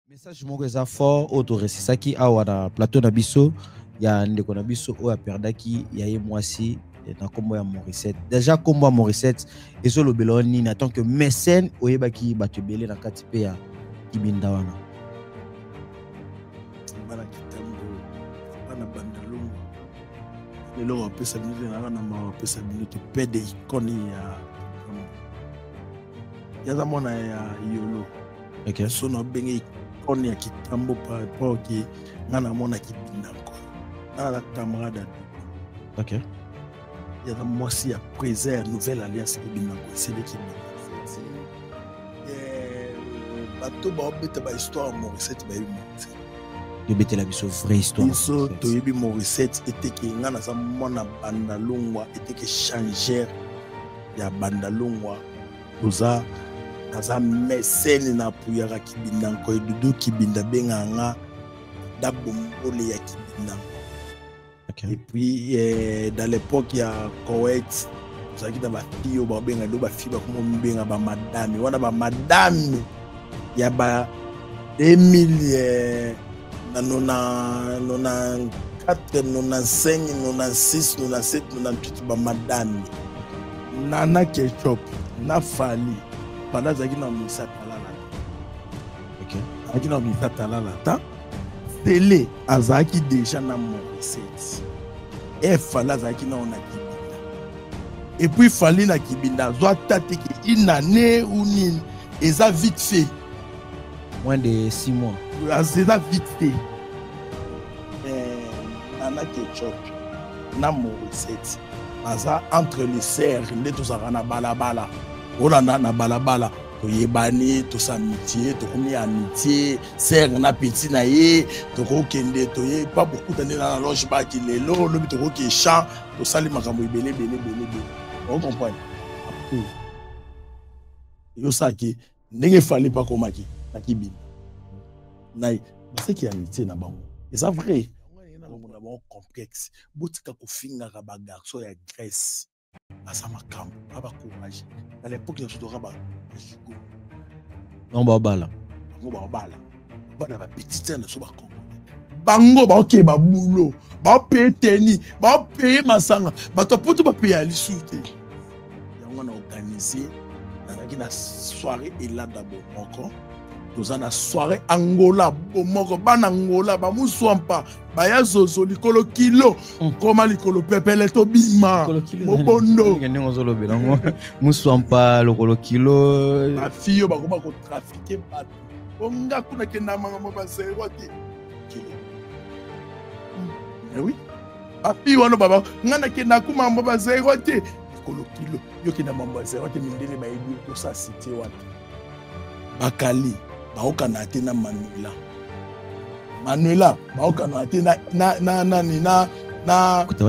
Message moko eza fort autoresisaki awa na plateau na biso ya ndeko na biso oyo aperdaki ya ye mwasi na kombo ya Morissette. Déjà kombo ya Morissette ezolobela yo nini en tant que mécène oyebaki bato ebele na kati mpe ya kibinda wana. Bana kitambo bana bandalongo lelo apesa minute na na ma apesa minute pe de icône ya zamona ya yolo. OK. So no bengi icône ya kitambo par rapport ki ngana mona kibinda ko. Na camarade. OK. Il y a moi aussi à préserver nouvelle alliance kibinda ko c'est le kibinda. Bato ba obeta ba histoire Morissette ba Morissette. De bete la biso vraie histoire. Biso to yebi Morissette était que ngana sa mona bandalongwa était que changer ya bandalongwa toza naza mécène na puyaka kibinda ko edudu kibinda benganga dabombole ya kibinda. Okay. Et puis dans l'époque il y a Koweït ça qui ba tio ba benga do ba fiba ko benga ba madame wana ba madame ya ba 2000 na 94 95 96 97 98 ba madame Nana Ketchup na Fali pendant zaki na misa talala. OK. Zaki na misa talala ta télé azaki déjà na Morissette et Fala zaki na on a kibinda et puis Fali na kibinda zo tate ki une année ou ni et ça vite fait moins de 6 mois. c'est ça vite fait Nana Ketchup na Morissette aza entre les serres nde tozaka na balabala olanda na balabala toyebani tosamitié tokomi amitié serre na petit na ye tokokende toye pas beaucoup d'années na loge baki lelo lobi tokoki champ tosali makambo ebele bele on comprend yo saki ndenge fali pas komaki na kibina na c'est qui amitié na bango et ça vrai on a bon complexe botika ko finga ka ba garçon ya Grèce asa makambo aba courage à l'époque il y a ba non ba bala bana ba petite na so ba kongo bango ba OK ba boulot ba peteni ba payer masanga ba to poto ba payer lisuté yango na organiser na soirée et là d'abord encore nous en a soirée Angola bomoko bana Angola ba muswampa ba ya zozo likolo kilo koma likolo pepele to bima mobondo ngene ngozolo belango muswampa lokolo kilo ba fiyo ba ko trafiquer ba onga kuna kenda manga mo ba zero te kilo oui ba fiyo wana baba ngana kenda kuma mo ba zero te likolo kilo yo kenda mo ba zero te mindele ba ebi ko sa cité wana bakali baokana te na Manuela baokana te na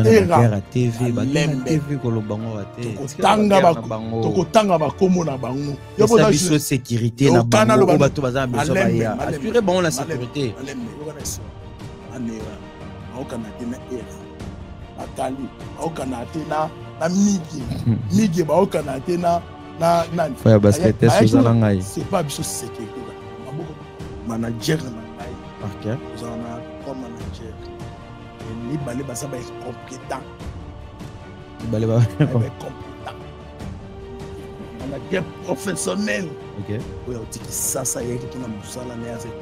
era TV TV kolobango te tokotanga bakomo na bango yo boza biso sécurité na bango bato baza beso ba ya assurer bango la sécurité anera baokana te na era bakali baokana te na migi baokana te na Faya basket ngai. C'est pas biso sécurité. Manager na ngai. OK. Nous en a comme manager. Ni balé basa ba compétent. Balé ba compétent. Manager professionnel. OK. Oui, on dit que ça y est qui na musala na ya c'est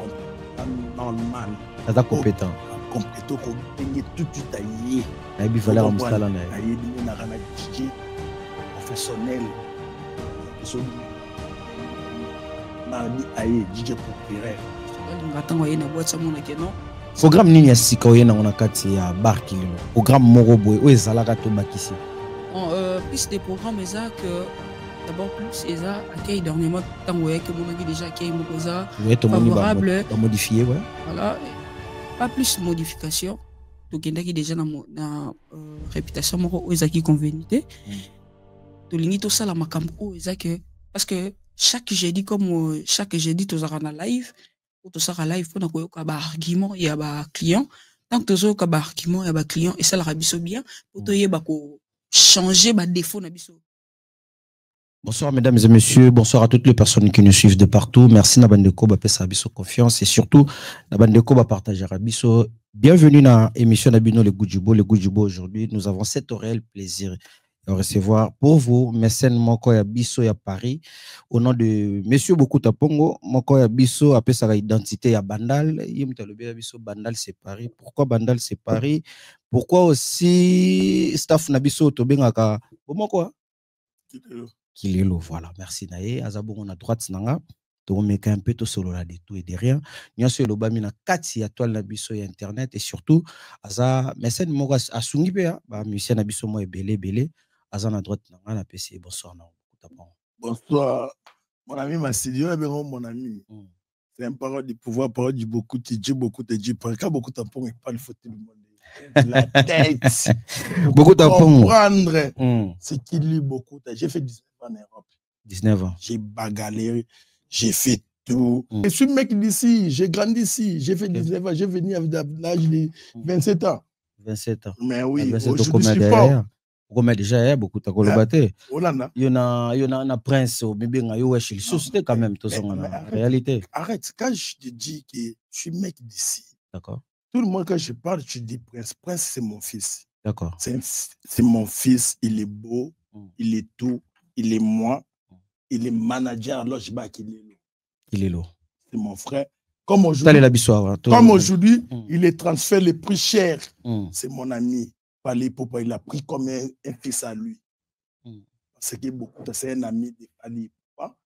normal. Ça compétent. Compétent ko bengi tout aillé. Na bi fallait musala na. Ayi bi na kana DJ professionnel. Programme nini ya sika oyena na kati ya bar kililo programme moko boy o ezalaka to makisi plus des programmes eza que d'abord plus eza accueil dernièrement tango ya que mon déjà accueil moko eza favorable ba modifier ouais voilà pas plus modification to kendaki déjà na réputation moko ezaki convenité to lingi to sala makambo o eza que parce que chaque jeudi comme chaque jeudi to zara na live ou to sara live pour na koyoka ba argument ya ba client tant que to ka ba argument ya ba client et ça la biso bien pour to yeba ko changer ba défaut na biso Bonsoir mesdames et messieurs, bonsoir à toutes les personnes qui nous suivent de partout. Merci Nabandeko Bapé Sabiso confiance et surtout Nabandeko va partager Rabiso. Bienvenue dans l'émission Nabino le Goudjubo. Le Goudjubo aujourd'hui, nous avons cet réel plaisir de recevoir pour vous mécène Mokoya Biso à Paris au nom de Monsieur Bokuta Pongo. Mokoya Biso appelle sa identité à Bandal. Biso Bandal c'est Paris. Pourquoi Bandal c'est Paris? Pourquoi aussi staff Nabiso Tobengaka quoi? Kilelo, voilà, merci Naye. Azabo, on a droite nanga. On met un peu tout solo là de tout et de rien. Nous sommes le bamina 4 ya toile nabiso et internet et surtout aza mécène moga asungi pe ba musicien nabiso mo belé aza na droite nanga na PC. Bonsoir na. Bonsoir mon ami Massidio, mon ami. C'est un parole du pouvoir, parole du beaucoup, tu dis beaucoup, tu dis pas beaucoup tampon et pas le fauteuil du monde. La tête. Beaucoup tampon. Comprendre ce qu'il lit beaucoup. J'ai fait 19 ans en Europe. 19 ans. J'ai bagalé, j'ai fait tout. Je suis mec d'ici, j'ai grandi ici, j'ai fait 19 ans, j'ai venu avec l'âge de 27 ans. 27 ans. Mais oui, aujourd'hui je suis fort. Comme déjà beaucoup ta colobaté. Il y en a prince au bébé ngayo chez société quand même tout ça en réalité. Arrête, quand je te dis que je suis mec d'ici. D'accord. Tout le monde quand je parle, tu dis prince. Prince c'est mon fils. D'accord. C'est mon fils, il est beau, il est tout, il est moi, il est manager alors je bats qu'il est là. Il est là. C'est mon frère. Comme aujourd'hui, il est transfert le plus cher. C'est mon ami. Il a pris comme un fils à lui. Parce que c'est un ami de Fali Poupa.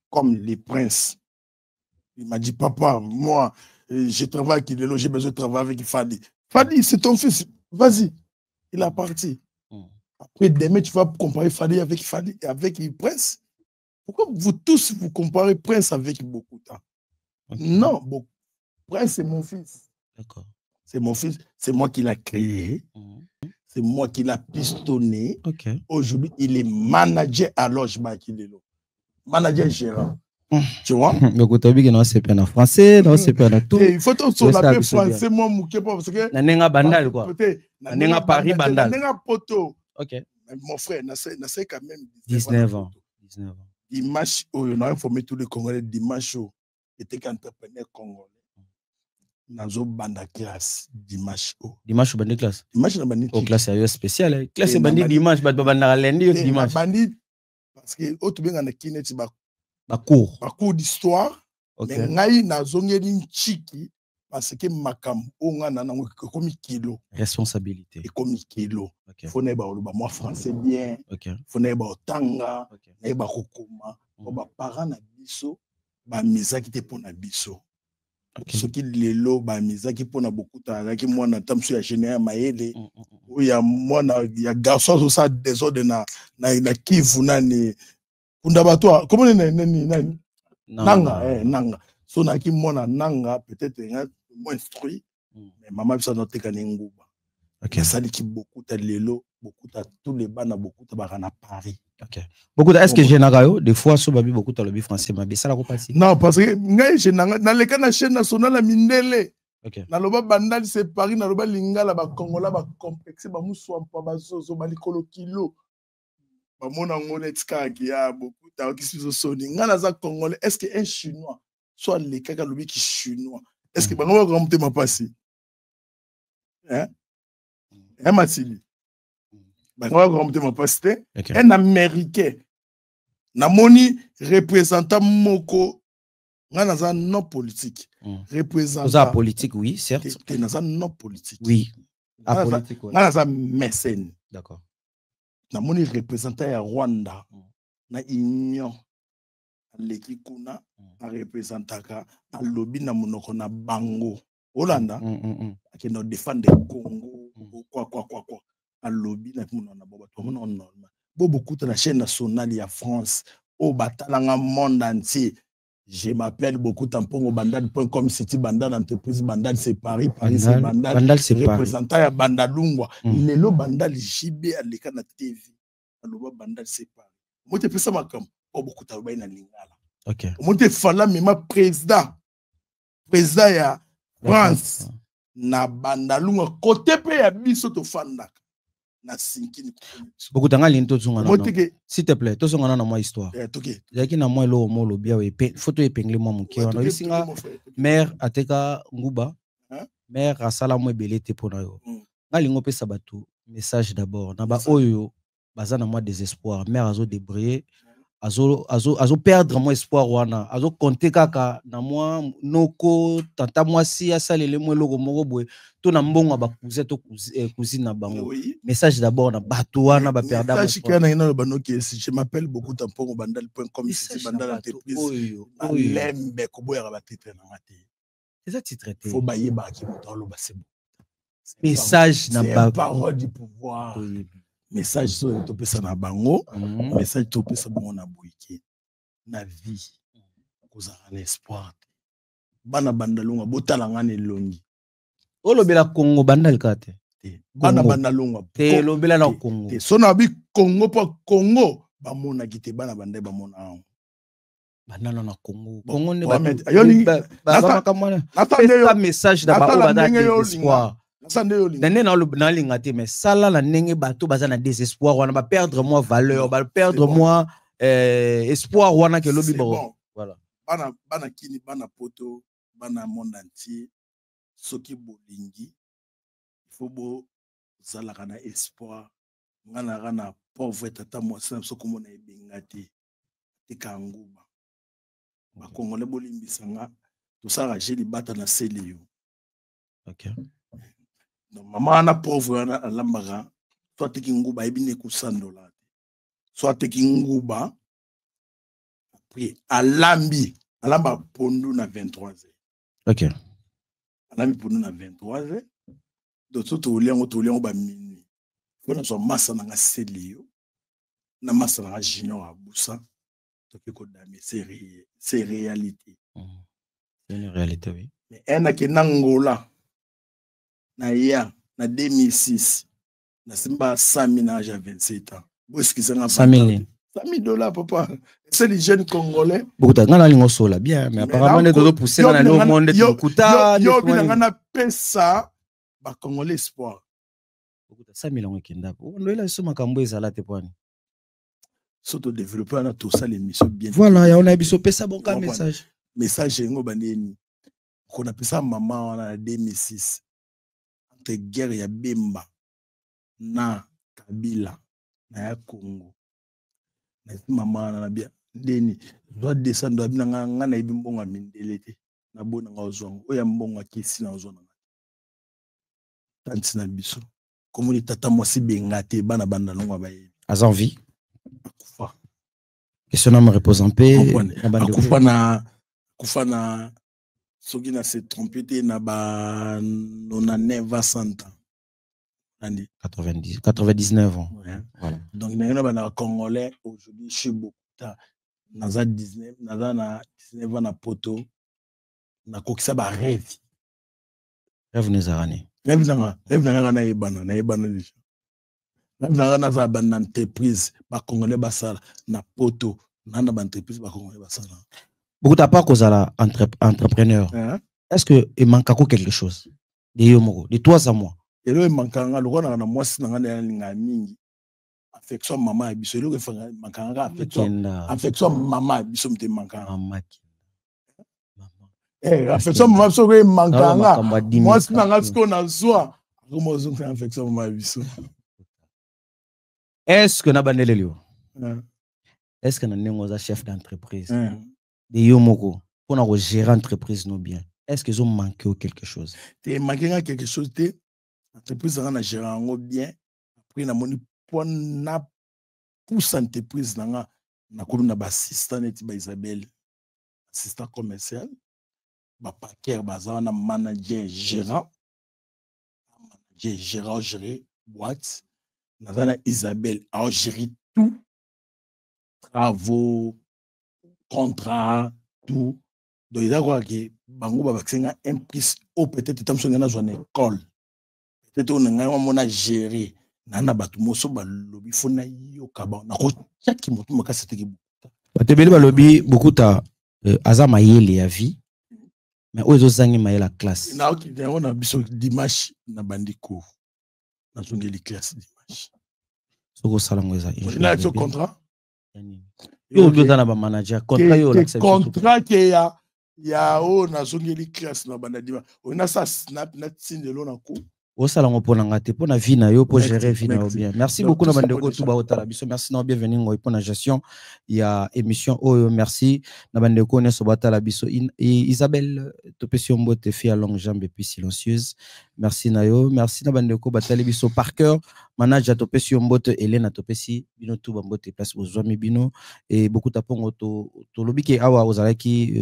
Comme les princes. Il m'a dit, papa, moi, je travaille avec Kilelo, j'ai besoin de travailler avec Fadi. Fadi, c'est ton fils. Vas-y. Il est parti. Après, demain, tu vas comparer Fadi avec le prince. Pourquoi vous tous, vous comparez prince avec Bokouta? Non, prince, c'est mon fils. D'accord. C'est mon fils, c'est moi qui l'ai créé, c'est moi qui l'ai pistonné. Aujourd'hui, il est manager à Logement Kilelo. Manager gérant. Tu vois? C'est pas en français, non, c'est pas en tout. Il faut tout sur la français, moi, parce que. Nanenga Bandal, quoi. Nanenga Paris Bandal. Nanenga Poto. Ok. Mon frère, c'est quand même 19 ans. 19 ans. Dimanche, on a informé tous les Congolais, dimanche, il était entrepreneur congolais. Nazo banda classe dimanche dimanche bandi classe bandi classe ayo spécial classe bandi dimanche ba banda lundi dimanche bandi parce que auto benga na kineti ba cours d'histoire mais ngai nazongeli nchiki parce que makam onga na nango komi kilo responsabilité et komi kilo faut na ba oloba moi français bien faut na ba otanga na ba kokoma ba parents na biso ba misaki te pona biso. Ce qui est là, qui pona beaucoup de qui moi na tamsu ya général maele ou ya moi na ya garçon ça désordre na kivu nani kunda bato comment nani nanga so na ki moi na nanga peut-être moins instruit mais maman bisa noter ka nguba ça dit qui beaucoup de lelo beaucoup de tous les bana beaucoup de barana Paris. Beaucoup est-ce que j'ai nagayo des fois so babi beaucoup de lobby français mais ça la compasi. Non parce que ngai j'ai nanga dans les cas na chaîne nationale la mindele. Na loba bandal c'est Paris na loba lingala ba Congola ba complexe ba muswa pa ba zozo ba likolo kilo. Ba mona ngone tika ki ya beaucoup ta ki so soni ngana za congolais est-ce que un chinois soit les kaka lobby qui chinois est-ce que ba ngoma ko mte mapasi hein Matili un Américain namoni représentant moko ngana non politique représentant politique oui certes non politique oui apolitique ngana mécène d'accord namoni représentant ya Rwanda na union leki kuna na représentaka a lobby na monoko na bango Hollanda qui nous défendre Congo quoi à lobby na mon na boba to mon normal beaucoup de la chaîne nationale ya France au batalanga monde entier je m'appelle beaucoup tampon bandal.com city bandal entreprise bandal c'est Paris c'est bandal c'est représentant ya bandalungwa lelo bandal JB aleka na TV aloba bandal c'est Paris moi te pesa makam beaucoup ta ba na lingala OK moi te fala même président ya France na bandalungwa côté pe ya biso to fandaka na sinkini beaucoup tanga linto tsunga na motike s'il te plaît to songa na moi histoire toke yaki na moi lo mo lo bia we photo epengle moi moke wana bisinga mère ateka nguba mère asala mo belete pona yo ngalingo pesa batu message d'abord na ba oyo baza na moi désespoir mère azo débrayer azo perdre mon espoir wana azo compter kaka na moi noko tata moi si asalele mo loko moko boye to na mbongo ba cousin to cousine na bango message d'abord na bato wana ba perdre message kana ina ba noki je m'appelle beaucoup tampongo bandal.com si bandal entreprise lembe ko boya ba titre na mate c'est ça titre té faut bailler ba ki moto lo ba c'est message na ba parole du pouvoir message so to pesa na bango message to pesa bango na boyike na vie kozala na espoir bana bandalunga botalanga ne longi olobela Congo bandal kate bana bandalunga te lobela na Congo te so na bi Congo pa Congo ba mona kite bana bandai ba mona banana na Congo Congo ne ba ba message da ba bana espoir Nene na lingate mais sala la nenge bato baza na désespoir wana ba perdre moi valeur ba perdre moi espoir wana ke lobi bon voilà bana kini bana poto bana monde entier soki bolingi faut bo zala kana espoir ngana kana pauvre tata moi ça soko mona ebengate tikanguba ba kongole bolimbisanga to sala jeli bata na selio OK. Donc, maman na pauvre na lambaka soit teki nguba ebine ku $100 soit teki nguba puis alamba pondu na 23h. OK. Alamba pondu na 23h. Donc to oliango ba minuit. Fona so massa na selio na massa na junior abusa to ke ko dami c'est réalité. C'est une réalité oui. Mais ena ke nangola na ya na 2006 na simba 100 000 âge à 27 ans. Où est-ce qu'ils ont $100 000 papa. C'est les jeunes congolais. Beaucoup de gens lingo sola bien mais apparemment les dodo pousser dans le monde de kuta yo binanga pesa ba congolais espoir. Beaucoup de 100 000 kenda. On doit so makambo ezala te pwani. Surtout développer na tout ça l'émission bien. Voilà, ya on a biso pesa bon ka message. Message ngo baneni. Qu'on a pesa maman en 2006. Entre guerre ya Bemba na Kabila na ya Congo. Na maman na bien deni doit descendre abina nga na ibimbonga mindelete na bona nga ozongo oya mbonga kisi na ozona tanti na biso komuni tata mwasi bengate bana banda longa baye as envie akufa question na me repose en paix akufa na soki na se tromper na ba 99 ans 99 ans. Ouais. Voilà. Donc, il y a un Congolais aujourd'hui, je suis beaucoup. Naza 19, naza na 19 ans na poto, na kokisa ba rêve. Rêve nezarane. Rêve nanga na ebana déjà. Rêve nanga na za ban entreprise, ba Congolais basala na poto, na ba entreprise ba Congolais basala. Beaucoup t'as pas cause à la entrepreneur. Est-ce que il manque quelque chose? De yomoko, de toi à moi. Et là, il manque un logo na mwasi na nga mingi. Affection maman biso elo ke fanga mankanga affection maman biso mte mankanga maman affection maman biso ke mankanga mwasi na nga tiko na zwa comment on fait affection maman biso. Est-ce que na bandele lio est-ce que na nengoza chef d'entreprise de yomoko pour na gérer entreprise no bien est-ce qu'ils ont manqué quelque chose? Te manqué quelque chose te entreprise na gérer ngo bien après na moni pour na pousse entreprise na comme na ba assistant net ba Isabelle assistant commercial ba paquet bazana na manager gérant gérer boîte na Isabelle a gérer tout travaux contrat tout donc il a quoi que bango ba vaccin un plus au peut-être tamso na zone école peut-être on nga mona gérer nana batu moso ba lobi fona yo kaba na ko chaki motu makasa teki batebeli ba lobi beaucoup ta azama yele ya vie mais ozo zangi ma la classe na ok on a biso dimanche na bandiko na zongeli classe dimanche Soko salango eza. Il a ce contrat. Yo do na ba manager contrat yo l'accepte. Contrat que ya o na zongeli classe na banadima. On a ça snap na tsindelo na ko. Au salon pour l'angate pour la vie na yo pour gérer vie na bien. Merci beaucoup na bande ko tuba otala biso. Merci na bienvenue ngoi pour la gestion. Il y a émission oh merci na bande ko ne so batala biso Isabelle Topesi Ombote fille à longue jambe et puis silencieuse. Merci na yo, merci na bande ko batala biso par cœur. Manager Topesi Ombote Elena Topesi bino tuba Ombote place aux zomi bino et beaucoup tapongo to lobi ke awa ozalaki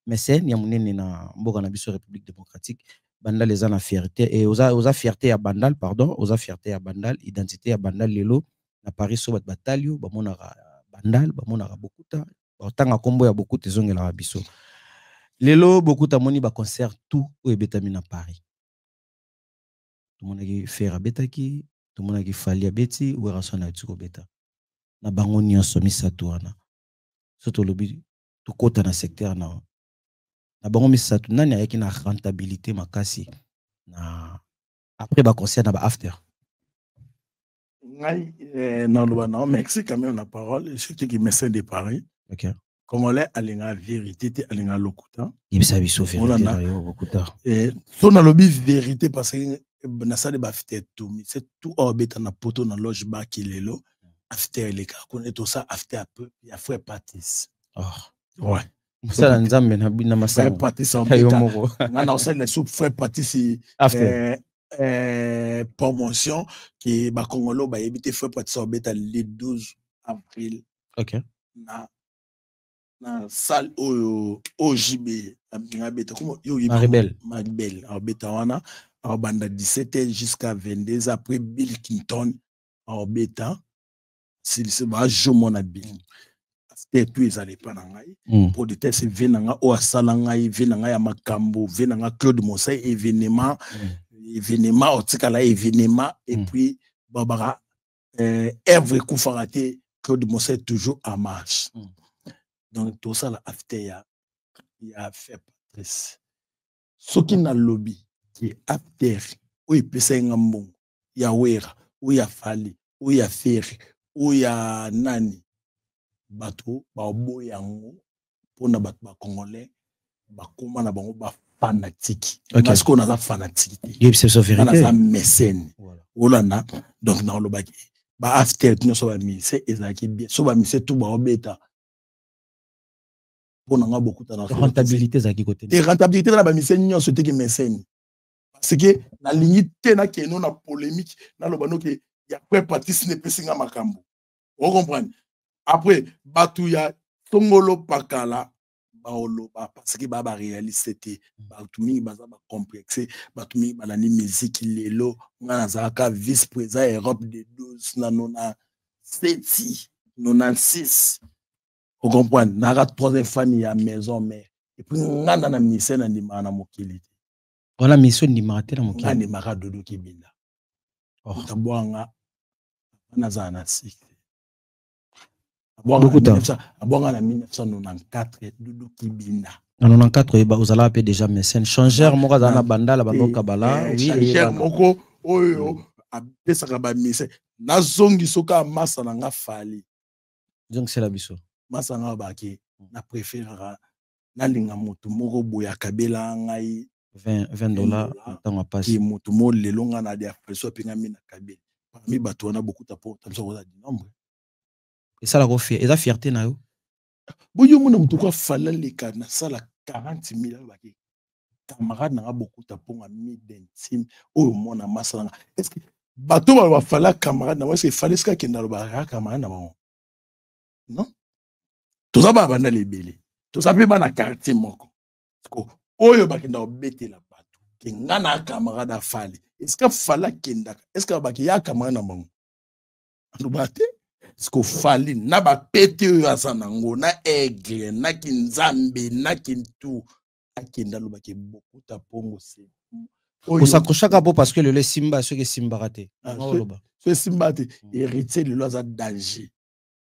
mécène ya munene na mboka na biso République démocratique. Bandal les ana fierté et osa fierté à Bandal pardon osa fierté à Bandal identité à Bandal lelo na Paris so batalio ba mona Bandal ba mona bokuta otanga kombo ya bokuta ezongela biso lelo bokuta moni ba concert tout o ebetami na Paris tout mona ki faire betaki tout mona ki fali abeti ou rasona tuko beta na bango nyonso misato wana soto lobi to kota na secteur na bango misatu nani ayaki na rentabilité makasi na après ba concert na ba after ngai na lobana merci quand même la parole surtout qui médecin de Paris. OK Congolais alinga vérité te alinga lokuta ibisa biso vérité yo lokuta so na lobi vérité parce que na sale ba after tout c'est tout orbeta na poto na loge ba kilelo after les ka connaître ça after un peu il y a frère Patis ouais ça nzambe na bina masanga frère Patis on a na soupe frère Patis after promotion qui ba Congolo ba ebité frère Patis orbeta le 12 avril. OK na salle OJB na beta comme yo Maribel orbeta wana banda 17h jusqu'à 22h après Bill Clinton orbeta s'il se va jomo na Bill c'était tout ils allaient pas na ngai pour des tests venanga o asala ngai venanga ya makambo venanga Claude Monsay événement otikala événement et puis babara Hervé Koufarate Claude Monsay toujours en marche donc tout ça la after ya fait Patrice soki na lobby qui after o epesa ngambongo ya wera o ya fali o ya feri o ya nani bato ba boyango pona bato ba congolais ba koma na bango ba fanatique parce qu'on a la fanatique c'est ça vérité on a mécène olana donc na lobaki ba after no so ba mise ezaki bien so ba mise tout ba obeta pona nga beaucoup na rentabilité zaki côté et rentabilité na ba mise nyonso te ki mécène parce que na limite na keno na polémique na lobano ke ya après Patrice ne pesinga makambo on comprend. Après, Batouya, Tongolo Pakala, Baolo, parce que Baba réalité, Batoumi, Baza complexé, Batoumi, Balani musique, Lelo, Nanazaka, vice-président Europe de 12, Nanona, 7, 96. On comprend, Nara, troisième famille à maison, mais, et puis, Nana, ministère, Nana, Mokili. On a mission de Maraté, Mokili. Nana, Mara, Dodo, Kibinda. Oh, Taboanga, Nazana, 6. Abonga na 1994 Doudou Kibinda. En 94 vous allez déjà mécène changeur moko za na banda la bando kabala oui changeur moko oyo apesaka ba mise na zongi soka masa na nga fali donc c'est la biso masa nga baki na préférera na linga moto moko boya kabela ngai $20 ntango passe ki moto mo lelonga na dia presso pinga mina kabela parmi bato na beaucoup ta pour tamso za di nombre. Et ça la refait. Et la fierté na yo. Boyo mona mutu kwa fala leka na sala 40,000 baki. Camarade na beaucoup ta ponga mi d'intime o mona masala. Est-ce que bato ba fala camarade na est-ce que fallait ska kenda lo ba camarade na bango. Non? Tout ça ba bana lebele. Tout ça pe bana quartier moko. Ko oyo ba kenda obete la bato. Kenga na camarade a fali. Est-ce que fala kenda? Est-ce que ba ki ya camarade na bango? Ando bate ce qu'il fallait na ba pété asanango na aigle na kinzambe na kintu akenda lo ba ke beaucoup ta pongo c'est on s'accroche pas parce que le simba ce que simba raté ce simba héritier le loza danger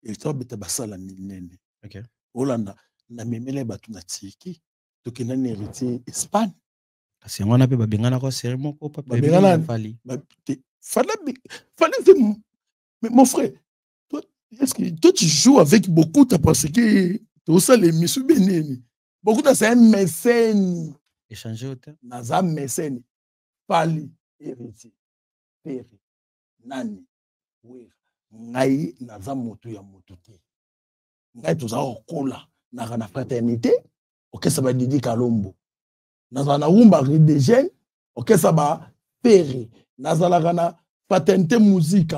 et toi beta basala minene OK Holanda na memele batu na tiki to kena héritier Espagne c'est on a pe ba bengana ko série moko papa fallait Mais mon frère, toi, est-ce que toi tu joues avec beaucoup parce que tout ça les missions bénéni. Beaucoup de c'est un mécène. Échanger au terme. Naza mécène. Pali héritier. Père. Nani. Oui. Ngai naza motu ya motu te. Ngai toza okola na fraternité. Ok ça va Didi Kalombo. Naza na umba de jeunes. Ok ça va père. Naza la na fraternité musique.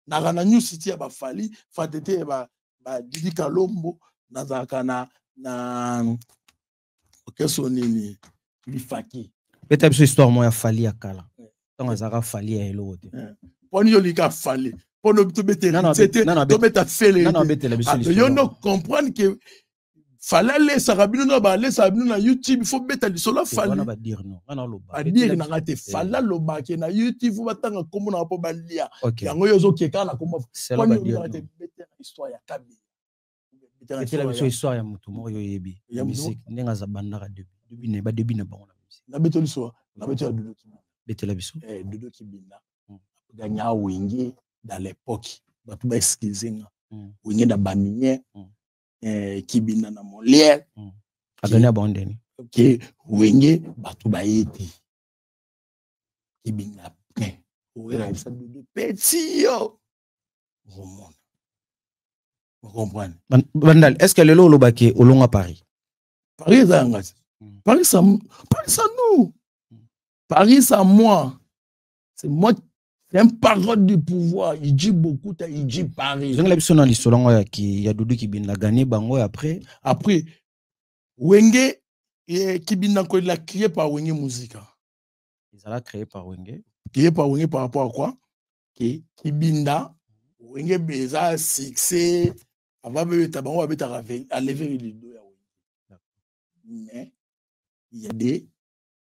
Na New City ya bafali fraternité ba Didi Kalombo. Naza na ok sonini lifaki. Peut-être que histoire moi ya fali ya kala. Tant azara fali ya elo te. Poni yo lika fali. Pono to bete c'était to beta fele. Non bete la biso. Yo no comprendre que fallait les sarabino na ba les sarabino na YouTube il faut beta lisolo fali. On va dire non. On lo ba. Dire na ngate falla lo ba ke na YouTube ba tanga komo na po ba lia. Yango yo zo keka na komo. Poni yo ngate beta histoire ya kabi. Bete la biso histoire ya mutu mo yo yebi. Musique ndenga za bandaka debi ne ba debi na bango na musique. Na beto liswa, na beto ya Dodo Kibinda. Bete la biso. Dodo Kibinda. Gagna Wenge dans l'époque. Batu ba excusinga. Wenge da Baminier. Kibinda na Molière. A gagné abandonné. OK, Wenge batu ba yeti. Kibinda. Ouera ça de petit yo. Vous comprenez? Bandal, est-ce que le lo baki olonga Paris? Paris ça ngati. Paris ça nous. Paris ça moi. C'est moi. C'est un parole du pouvoir. Il dit beaucoup, il dit Paris. Je l'ai vu dans l'histoire qui y a Doudou Kibinda gagné bango après. Après Wenge et Kibinda ko il a créé par Wenge Musica. Ils ont créé par Wenge. Créé par Wenge par rapport à quoi? Que Kibinda Wenge beza succès avant de tabango à lever les deux. Mais il y a des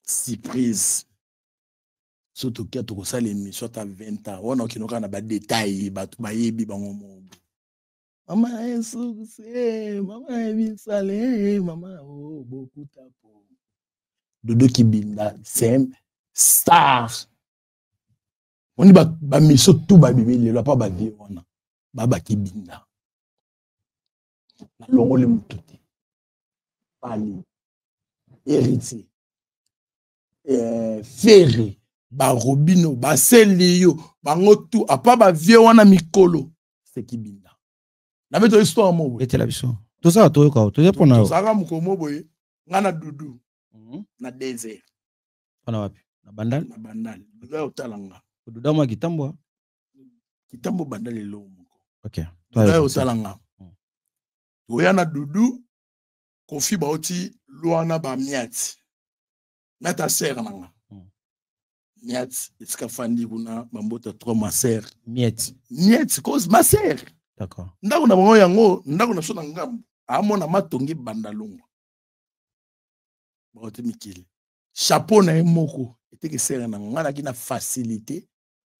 surprises. Surtout que tu as l'émission à 20 ans. On a des détails. Maman est succès. Maman est salé. Maman beaucoup tapo. Dodo Kibinda, c'est un star. On dit que mission tout baby, il ne pas baby. Baba Kibinda. Longo le mututi. Pali. Héritier. Ferré. Ba Robino, ba Selio, ba ngotu, apa ba vie wana mikolo, c'est Kibinda. Na beto histoire mo. Bete la biso. Tout ça to ko, to pona. To saka mukomo boye, ngana Dudu. Na désert. Ona wapi? Na Bandal? Na Bandal. Dudu otalanga. Dudu ma kitambo. Kitambo Bandal elo moko. OK. Dudu otalanga. Oya na Dudu, Kofi ba oti luana ba miati. Nata serre nanga. Miet, est-ce que Fanny Guna, Bambota 3 ma sœur? Miet, cause ma sœur. D'accord. Ndako na bango yango, ndako na so na ngambo. Amona matongi bandalongo. Baote mikili. Chapeau na moko, était que sœur na ngana ki na facilité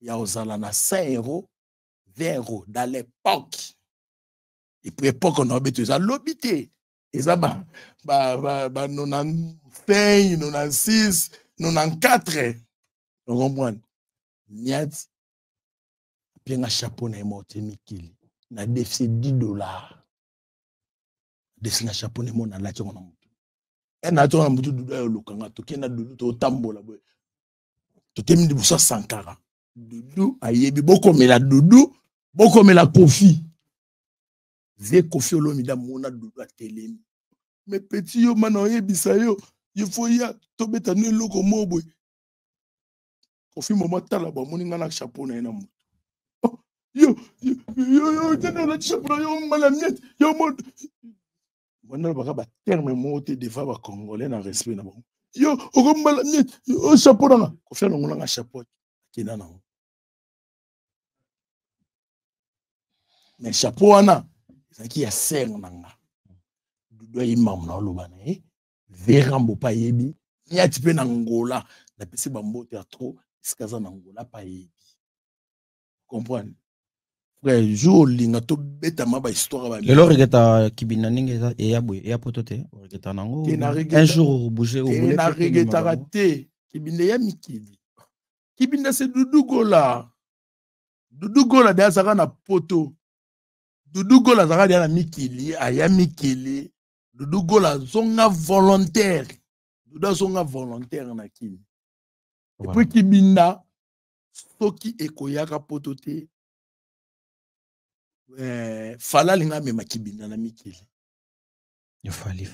ya ozala na 5 €, 20 € dans l'époque. Et puis époque on a beto za lobité. Eza ba 95, 96, 94. On comprend. Niat, bien un chapeau na moté mikili. Na déficit $10. Déficit na chapeau na mon na la tionga na mutu. Et na tionga na mutu dudu lokanga to kena dudu to tambola boy. To temi de busa sankara. Dudu ayebi boko mela dudu, boko mela kofi. Ve kofi olomida mona dudu a telemi. Mais petit yo mana yebisa yo, il faut ya to beta ne loko mo boy. Au film moment tala ba moni ngana chapeau na ina mu yo tena na chapeau yo malamiet yo mod wana ba terme mo te defa ba congolais na respect na bon yo oko malamiet o chapeau na ko faire ngona nga chapeau kina na mais chapeau wana zaki ya ser nanga do imam na loba na verambo pa yebi nyati pe na ngola na pesi bambo te trop Skaza Nangola paye. Comprendre? Frère, jour linga to beta ma ba histoire ba. Le lo regeta Kibinda ninga et ya boy, ya potote, regeta nango. Un jour bouger au boulot. Na regeta raté. Kibinda ya mikili. Kibinda c'est Doudou Gola. Doudou Gola de azaka na poto. Doudou Gola zaka de na mikili, aya mikili. Doudou Gola zonga volontaire. Doudou zonga volontaire na kini. Et puis Kibinda, soki ekoyaka poto te. Fala linga mema Kibinda na mikili. Fali.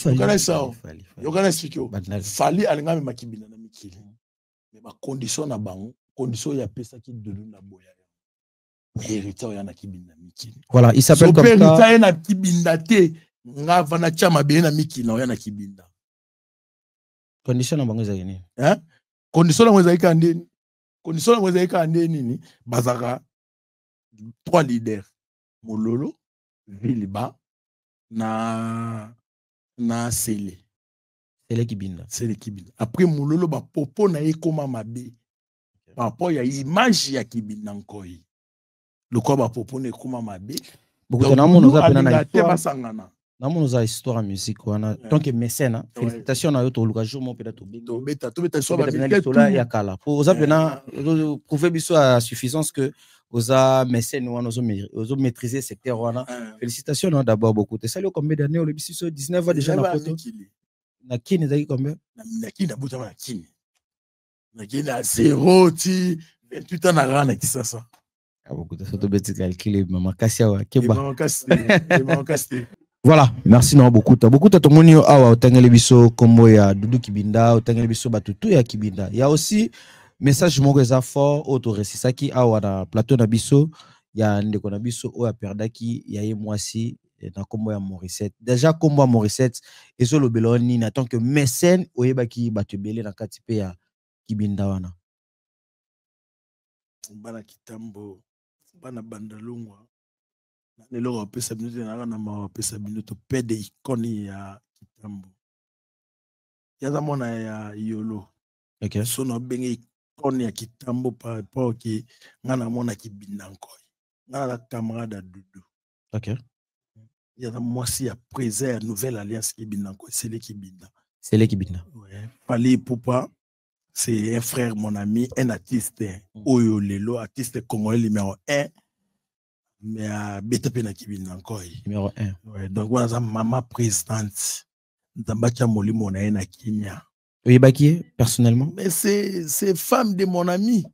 Yokana sao. Yokana sikyo. Fali alinga mema Kibinda na mikili. Mais ma condition na bango, condition ya pesa ki Doudou na boya. Héritage ya na Kibinda mikili. Voilà, il s'appelle comme ça. Héritage na Kibinda te, nga vana chama be na mikili na ya na Kibinda. Condition na bango zaki ni. Hein? Condition na mweza ika ndeni. Condition na mweza ika ndeni ni bazaka 3 leaders. Mololo, Viliba na Sele. Sele Kibinda. Sele Kibinda. Après Mololo ba popo na ekoma mabe. Par rapport ya image ya Kibinda nkoi. Le quoi ba popo na ekoma mabe. Beaucoup na mono za pena na histoire. Na mono za histoire musique wana. Tant que mécène, félicitations na yo to luka jour mon peut-être to beta so ba beta ya kala. Pour za pena prouver biso à suffisance que oza mécène wana ozo maîtriser secteur wana. Félicitations d'abord beaucoup. Tu sais combien d'années au biso 19 ans déjà na photo. Na kini zaki combien? Na kini na buta na kini. Na kini à 0 ti 28 ans na rana qui ça. Ah beaucoup de photos bêtises calculées maman Kassia wa keba. Maman Kassia. Voilà, merci non beaucoup. Beaucoup de tomoni awa otangele biso kombo ya Doudou Kibinda, otangele biso batutu ya Kibinda. Il y a aussi message moko eza fort auto resisaki awa na plateau na biso ya ndeko na biso o ya perdaki ya ye mwasi na kombo ya Morissette. Déjà kombo ya Morissette ezo lobelo nini en tant que mécène oyebaki batu belé na kati pe ya Kibinda wana. Bana kitambo, bana bandalungwa. Lelo wapesa binote na na wapesa binote pede ikoni ya kitambo. Yaza mona ya yolo. Okay. Sono benge ikoni ya kitambo par rapport ki ngana mona Kibinda nkoi. Ngana la camarade Doudou. Okay. Yaza mwasi ya présent nouvelle alliance Kibinda nkoi, c'est le Kibinda. C'est le Kibinda. Ouais. Fali Poupa, c'est un frère, mon ami, un artiste. Oyo Lelo, artiste congolais numéro 1. Mais à BTP na Kibinda encore. Numéro 1. Ouais, donc voilà, maman présidente. Ntambacha Molimo na na Kenya. Oui, Baki, personnellement. Mais c'est femme de mon ami.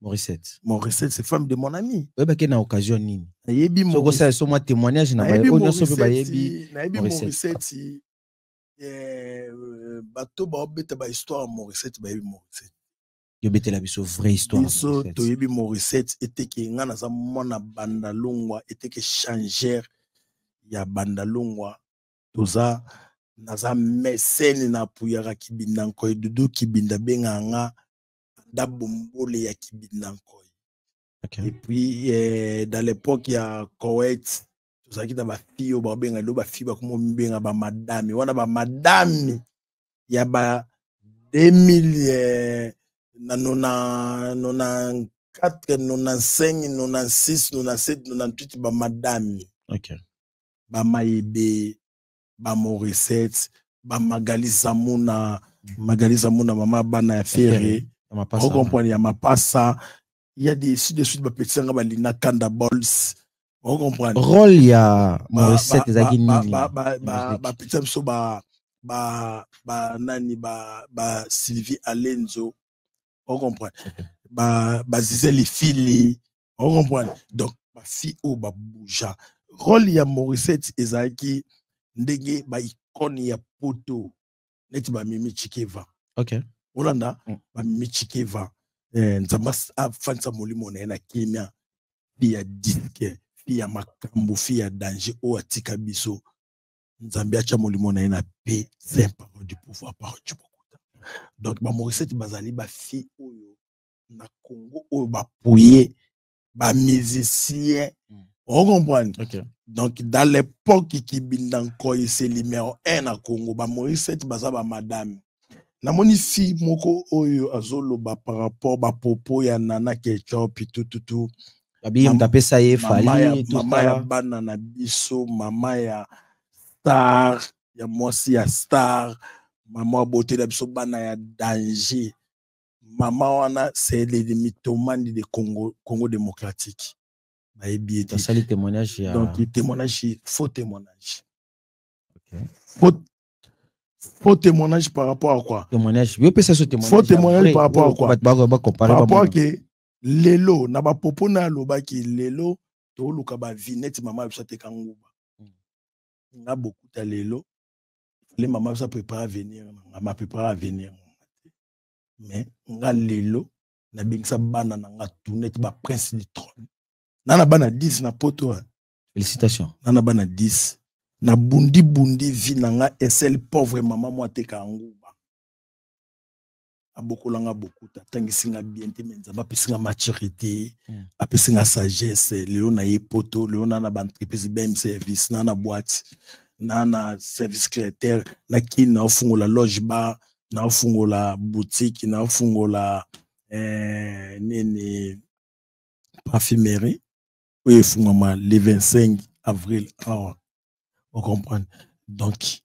Morissette. Morissette, c'est femme de mon ami. Oui, Baki na occasion nini. Yebi Morissette. So moi témoignage na ba audio so ba yebi. Morissette. Bato ba obeta ba histoire Morissette ba yebi Morissette. Yo bete la biso vraie histoire. Biso to yebi Morissette était que ngana za mona bandalungwa était que changeur ya bandalungwa toza naza mécène na puyaka Kibinda nkoi Doudou Kibinda benganga dabombole ya Kibinda nkoi. Okay. Et puis dans l'époque ya Koweït toza kita ba fille ba benga do ba fille ba komo benga ba madame wana ba madame ya ba 2000 na 94, 95, 96, 97, 98 ba madame. OK. Ba Maïbe, ba Morissette, ba Magali Zamuna mama bana ya Ferré. On comprend ya Mapassa. Il y a des suite ba petits nga ba Lina Kanda Balls. On comprend. Rôle ya Morissette ezaki nini? Ba petits so ba nani ba Sylvie Alenzo. On comprend. Okay. Zizeli Fili. On comprend. Donc, ma fille ou ba bouja. Rôle ya Morissette ezaki ndenge ba ikoni ya poto. Neti ba Mimi Chikeva. OK. Olanda ba Mimi Chikeva. Nzamba afansa molimo na Kenya. Fia disque, fia makambo, fia danger o atika biso. Nzambe acha molimo na paix, c'est parole du pouvoir, parole du pouvoir. Donc ba Morissette bazali ba fille oyo na Congo oyo ba pouye ba musicien. On comprend. Okay. Donc dans l'époque Kibinda nkoi c'est numéro 1 na Congo ba Morissette bazaba madame. Na moni fille moko oyo azoloba par rapport ba popo ya Nana Ketchup tout. Babi mtapesa ye Fali tout mama ya bana na biso, mama ya star ya mwasi ya star. Maman beauté la biso bana ya danger. Maman wana c'est les mythomanes de Congo démocratique. T'as sali témoignage. Donc témoignage, faux témoignage. Okay. Faux témoignage par rapport à quoi? Témoignage. Oui, peut ce témoignage. Faux témoignage par rapport à quoi? Par rapport à que lelo na ba popo na loba ki lelo to luka ba vinette maman bisa te kanguba. Na beaucoup ta lelo. Les mamans ça prépare à venir, ma prépare à venir. Mais nga lelo na bingsa bana na nga tuneti ba prince du trône. Nana bana 10 na poto. Félicitations. Nana bana 10. Na bundi vi na nga esel pauvre maman moi te kanguba. Abokolanga beaucoup tangisi nga bien te menza ba pisinga maturité, apisinga sagesse, lelo na ye poto, lelo na ba entreprise BM service, na boîte, na service créateur, na ki na fungola loge bar, na fungola boutique, na fungola nene parfumerie. Oui, fungoma le 25 avril. On comprend. Donc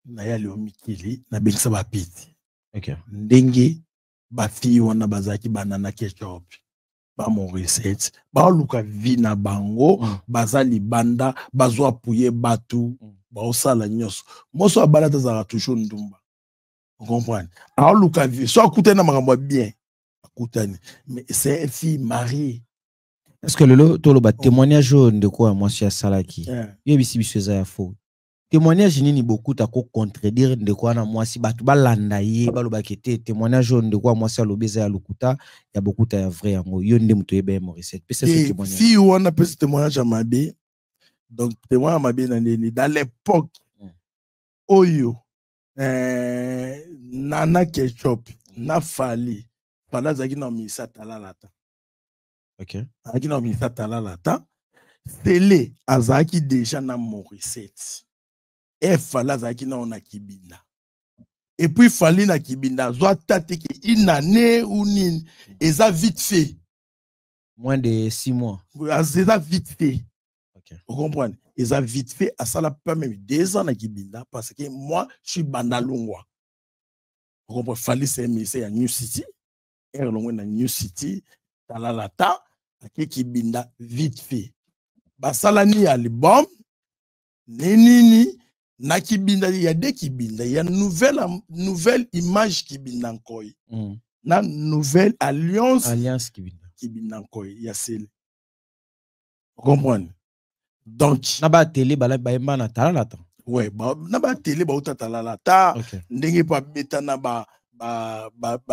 na ya le mikili na bengisa ba piti. Okay. Ndenge ba fi wana bazaki banana ketchup ba mon recette ba luka vina bango baza libanda bazwa puye batu ba osala nyos moso abala tazara toujours ndumba. On comprend. A luka vi so akutana makambo bien akutani mais c'est une fille mariée. Est-ce que le tolo ba témoignage de quoi moi si salaki yebisi biso za ya faux témoignage nini beaucoup ta ko contredire de quoi na moi si batu balanda ye baloba kete témoignage de quoi moi si alobeza ya lokuta ya beaucoup ta ya vrai yango yo nde muto yebe mo recette peut c'est ce témoignage fi wana peut témoignage à mabe donc témoignage à mabe na nini dans l'époque oyo nana ketchup na fali pala zaki na misa talalata. OK zaki na misa talalata télé azaki déjà na mon recette. Et fala zaki na ona kibinda. Et puis fali na kibinda zo tate ki une année ou nini et ça vite fait. Moins de 6 mois. Ça vite fait. OK. Vous comprenez? Et ça vite fait à ça la pas même 2 ans na kibinda parce que moi je suis bandalongwa. Vous comprenez? Fali c'est ministère à New City. Et longwa na New City talalata aki kibinda vite fait. Basalani album nenini na kibinda il y a des kibinda il y a nouvelle image kibinda nkoi na nouvelle alliance kibinda nkoi il y a celle vous comprenez donc na ba télé bala ba na talalata ouais na ba télé ba uta talalata ndenge pa beta na ba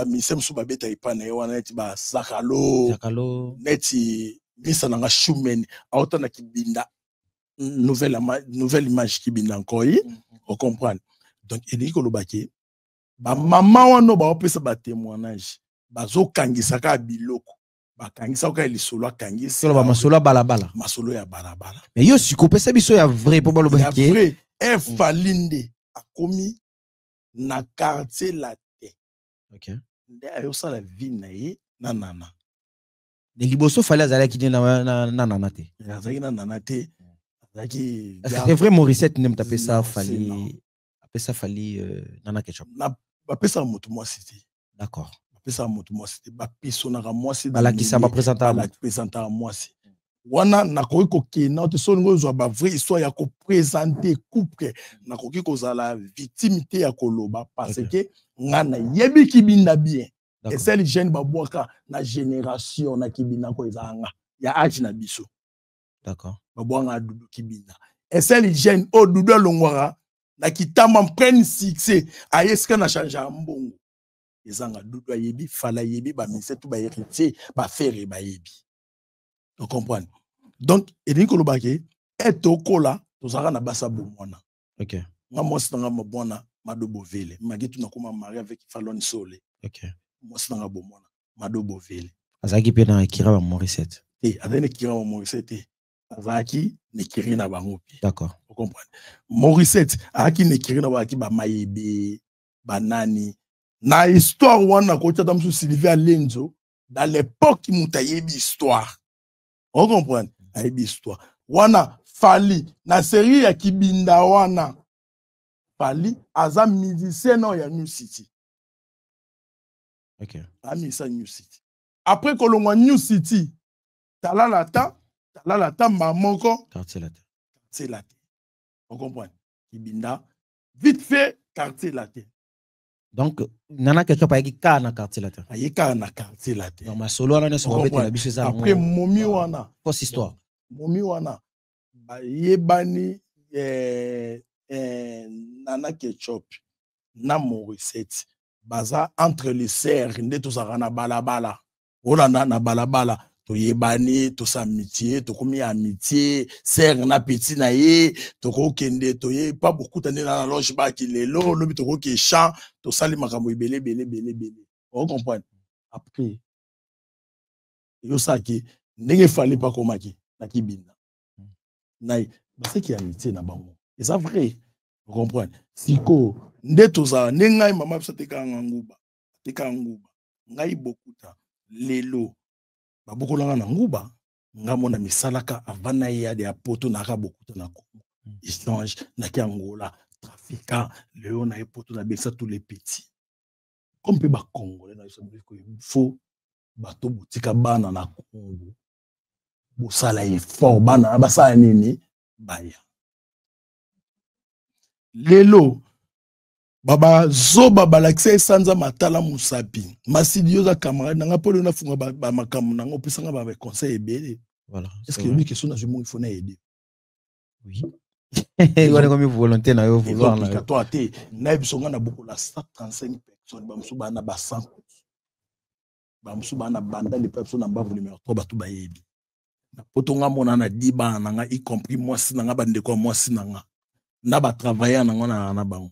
misem su ba beta ipana wana neti ba zakalo neti misa na shumen auta na kibinda nouvelle image qui bin encore on comprend donc il dit que le baké ba maman wana ba opesa ba témoignage bazo kangisa ka biloko ba kangisa ka lisolo kangisa solo ba masolo balabala masolo ya balabala mais yo siko pesa biso ya vrai po balo baké vrai falinde akomi na quartier la te. OK nde ayo sala vie na ye nanana de liboso fallait azala ki na nanana te azaki na nanana te. C'est vrai Morissette n'aime taper ça fallait appeler ça fallait nana ketchup na appeler ça moto moi c'était d'accord appeler ça moto moi c'était ba pisonaka moi c'est bala qui ça va présenter à moi c'est wana nakoki kokena te so ngo zo ba vraie histoire ya ko présenter couple nakoki kozala victimité ya koloba parce que ngana yebi kibinda bien et celle jeune babwaka na génération na kibinda ko ezanga ya âge na biso. D'accord. Babwanga dudu kibinda. Et celle jeune o dudu longwara na kitama prenne succès ayeska na changer mbongo. Ezanga dudu ayebi fala yebi ba mise tout ba héritier ba faire ba yebi. Tu comprends? Donc edin ko lobake etokola tozaka na basa bomona. OK. Nga mosanga mabona madobo vele. Magetu na koma marié avec Falon Sole. OK. Mosanga bomona madobo vele. Azaki pe na kira ba Morissette. Azaki kira ba Morissette. Azaki ne kiri na bango. D'accord. Vous comprenez? Morissette aki ne kiri na baki ba mayebe banani. Na histoire wana ko tata msu Sylvia Lenzo dans l'époque mutayebi histoire. Vous comprenez? Ayebi histoire. Wana fali na série ya kibinda wana. Fali aza musicien no ya New City. Ok. Amisa New City. Après que l'on New City, talalata mamoko. Quartier latin. Quartier latin. On comprend. Kibinda. Vite fait, quartier latin. Donc, nana quelque part qui na quartier latin. Aïe ka na quartier latin. Non, ma solo ana so robete na biso ça. Après momi wana. Fausse histoire. Momi wana. Ba yebani nana ketchup na Morissette. Baza entre les serres nde tozaka na balabala. Olanda na balabala. To yebani, to s'amitié, to komi amitié, serre na petit na ye, to ko kende, to ye, pas beaucoup d'années dans la loge ba ki lelo, lobi to ko ki chant, to sali makambo belé. On comprend. Après, yo saki, ndenge fallait pas komaki, na kibina. Naï, c'est qui amitié na bango. Et ça vrai. On comprend. Siko, nde toza, nengai mama bisa teka nguba. Ngai bokuta, lelo. Baboko langa na nguba ngamona misalaka avana ya de apoto na ka bokuta na Congo échange na ki Angola trafiquant léon na epoto na besa tous les petits comme pe ba congolais na ko faut bato botika bana na Congo bo sala effort bana ba sa nini baya lelo baba zoba balakisa sanza matala musapi masidi yoza camarade nanga polo na funga ba makamu nanga opesanga ba conseil ebele. Voilà. Est-ce que lui question na je il faut na aider? Oui. Il a comme volonté na yo vouloir na toi té na bisonga na beaucoup la 135 personnes ba musu bana ba 100 ba musu bana banda les personnes en bas numéro 3 ba tout ba yebi na potonga mona na diba nanga y compris moi si nanga ba ndeko moi si nanga na ba travailler nanga na bango.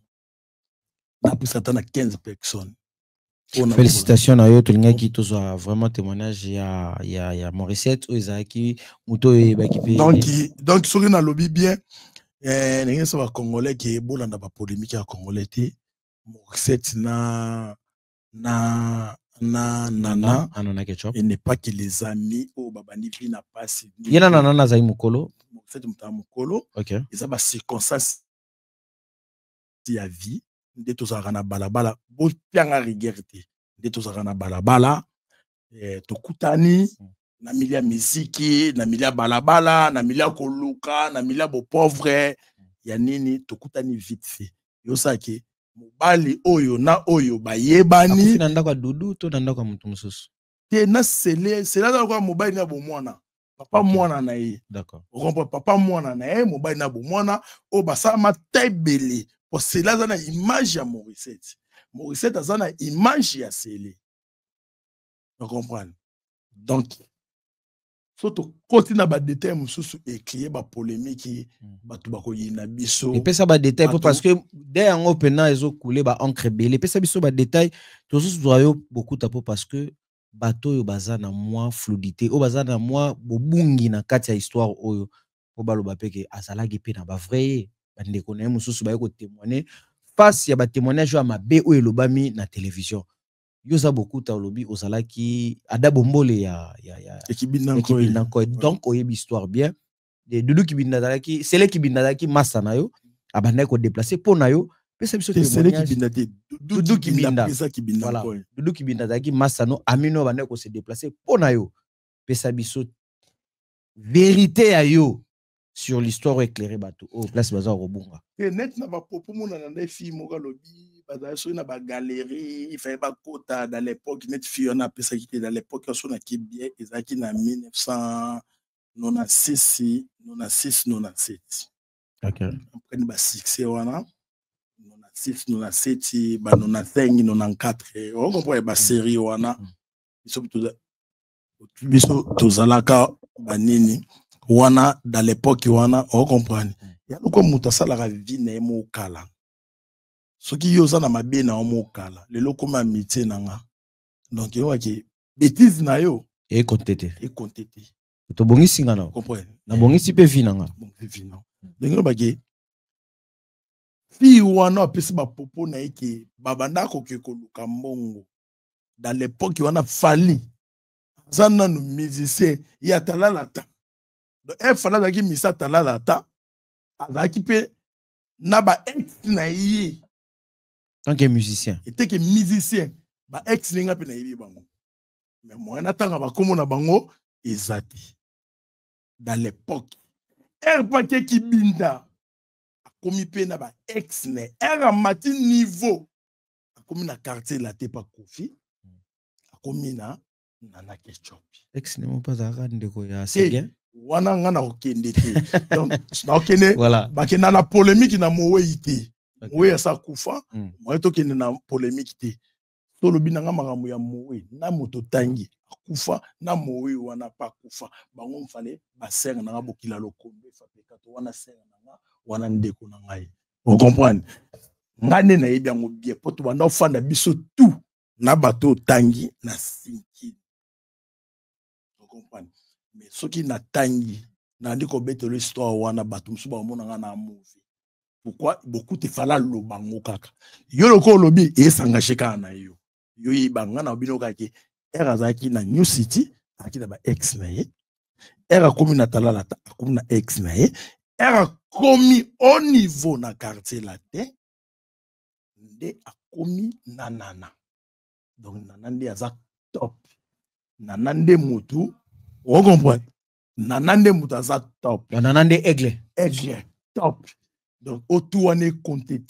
Plus atteint à 15 personnes. Félicitations à eux, tout le monde qui a vraiment témoignage. Il y a Morissette, Oizaki, Mouto et Bakipe. Donc, sur une lobby bien, il y a un Congolais qui est bon dans la polémique à Congolais. Morissette nana, et n'est pas que les amis au Babani n'a pas si. Il y a nana Zaï Mukolo. Morissette Mukolo. Ok. Et ça va circonstance de la vie. Nde tozaka na balabala bo pianga rigerte nde tozaka na balabala tokutani na milia miziki na milia balabala na milia koluka na milia bo pauvre ya nini tokutani vite fait yosaki mobali oyo na oyo bayebani na ndako dudu to na ndako mutu mususu te na sele na kwa mobali na bo mwana papa mwana na ye d'accord on papa mwana na ye mobali na bo mwana o basama taibele. C'est là une image à Morissette. Morissette a une image à Célé. Vous comprenez? Donc, surtout, continue à détailler et créer des polémiques. Et puis ça va détail parce que dès un open ils ont coulé encre belé. Et puis ça va détail. Tout ça doit beaucoup tapo parce que bateau yo bazana moi fluidité. O bazana moi bobungi na kati ya histoire oyo. O baloba peke azala gipe na ba vrai. Bande koné mususu ba ko témoigner face ya ba témoignage ya mabe o elobami na télévision yoza beaucoup ta lobi ozala ki ada bombole ya ekibina ko donc oyebi histoire bien de dudu kibinda dalaki sele kibinda dalaki massa na yo abanda ko déplacer po na yo pesa biso témoignage dudu kibinda voilà dudu kibinda dalaki massa no amino banda ko se déplacer po na yo pesa biso vérité ya yo sur l'histoire éclairée bateau au place bazar robunga et net na ba popo mona na des filles moka lobi bazar so na ba galerie il fallait pas kota dans l'époque net fille on a pesa qui dans l'époque so na ki bien ezaki na 1996 97 OK après ba succès wana 96 97 ba 95 94 on comprend ba série wana biso tozalaka banini wana dans l'époque wana on comprend ya loko muta sala ka vie na mo kala soki yoza na mabe na mo kala le loko ma métier nanga donc yo ki bêtise na yo et contete to bongisi ngana comprend na bongisi pe vinanga vina donc ba ki fi wana pesi ba popo na yeke babanda ko ke koluka mbongo dans l'époque wana fali zana no musicien ya talala ta donc il fallait que misa talala ta azaki pe na ba ex na ye tant que musicien était que musicien ba ex ninga pe na yebi bango mais moi natanga ba komo na bango ezati dans l'époque paquet qui binda akomi pe na ba ex ne mati niveau akomi na quartier la te pa Kofi akomi na Nana Ketchup ex ne mo pas ndeko ya Seguin wana nga na okende te donc na okende voilà bakenda na polémique na Mowe te Mowe asa kufa moi to kende na polémique te to lobi na nga makambo ya Mowe na moto tangi akufa na Mowe wana pa kufa bango mfale ba ser na nga bokila lokombe fa peka to wana ser na nga wana ndeko na ngai vous comprenez ngane na yebi yango bien poto banda ofanda biso tout na bato tangi na sinki vous comprenez mais soki na tangi na ndiko beto l'histoire wana bato msuba omona nga na movie pourquoi beaucoup te fala lo bango kaka yo loko lobi esanga kaka na yo yo yibanga na bino kaka era zaki na New City akita ba ex na ye era komi na talala akomi na ex na ye era komi au niveau na quartier la te nde akomi na Nana donc Nana nde aza top Nana nde mutu on comprend Nana nde mutu aza top Nana nde aigle top donc autour on est compté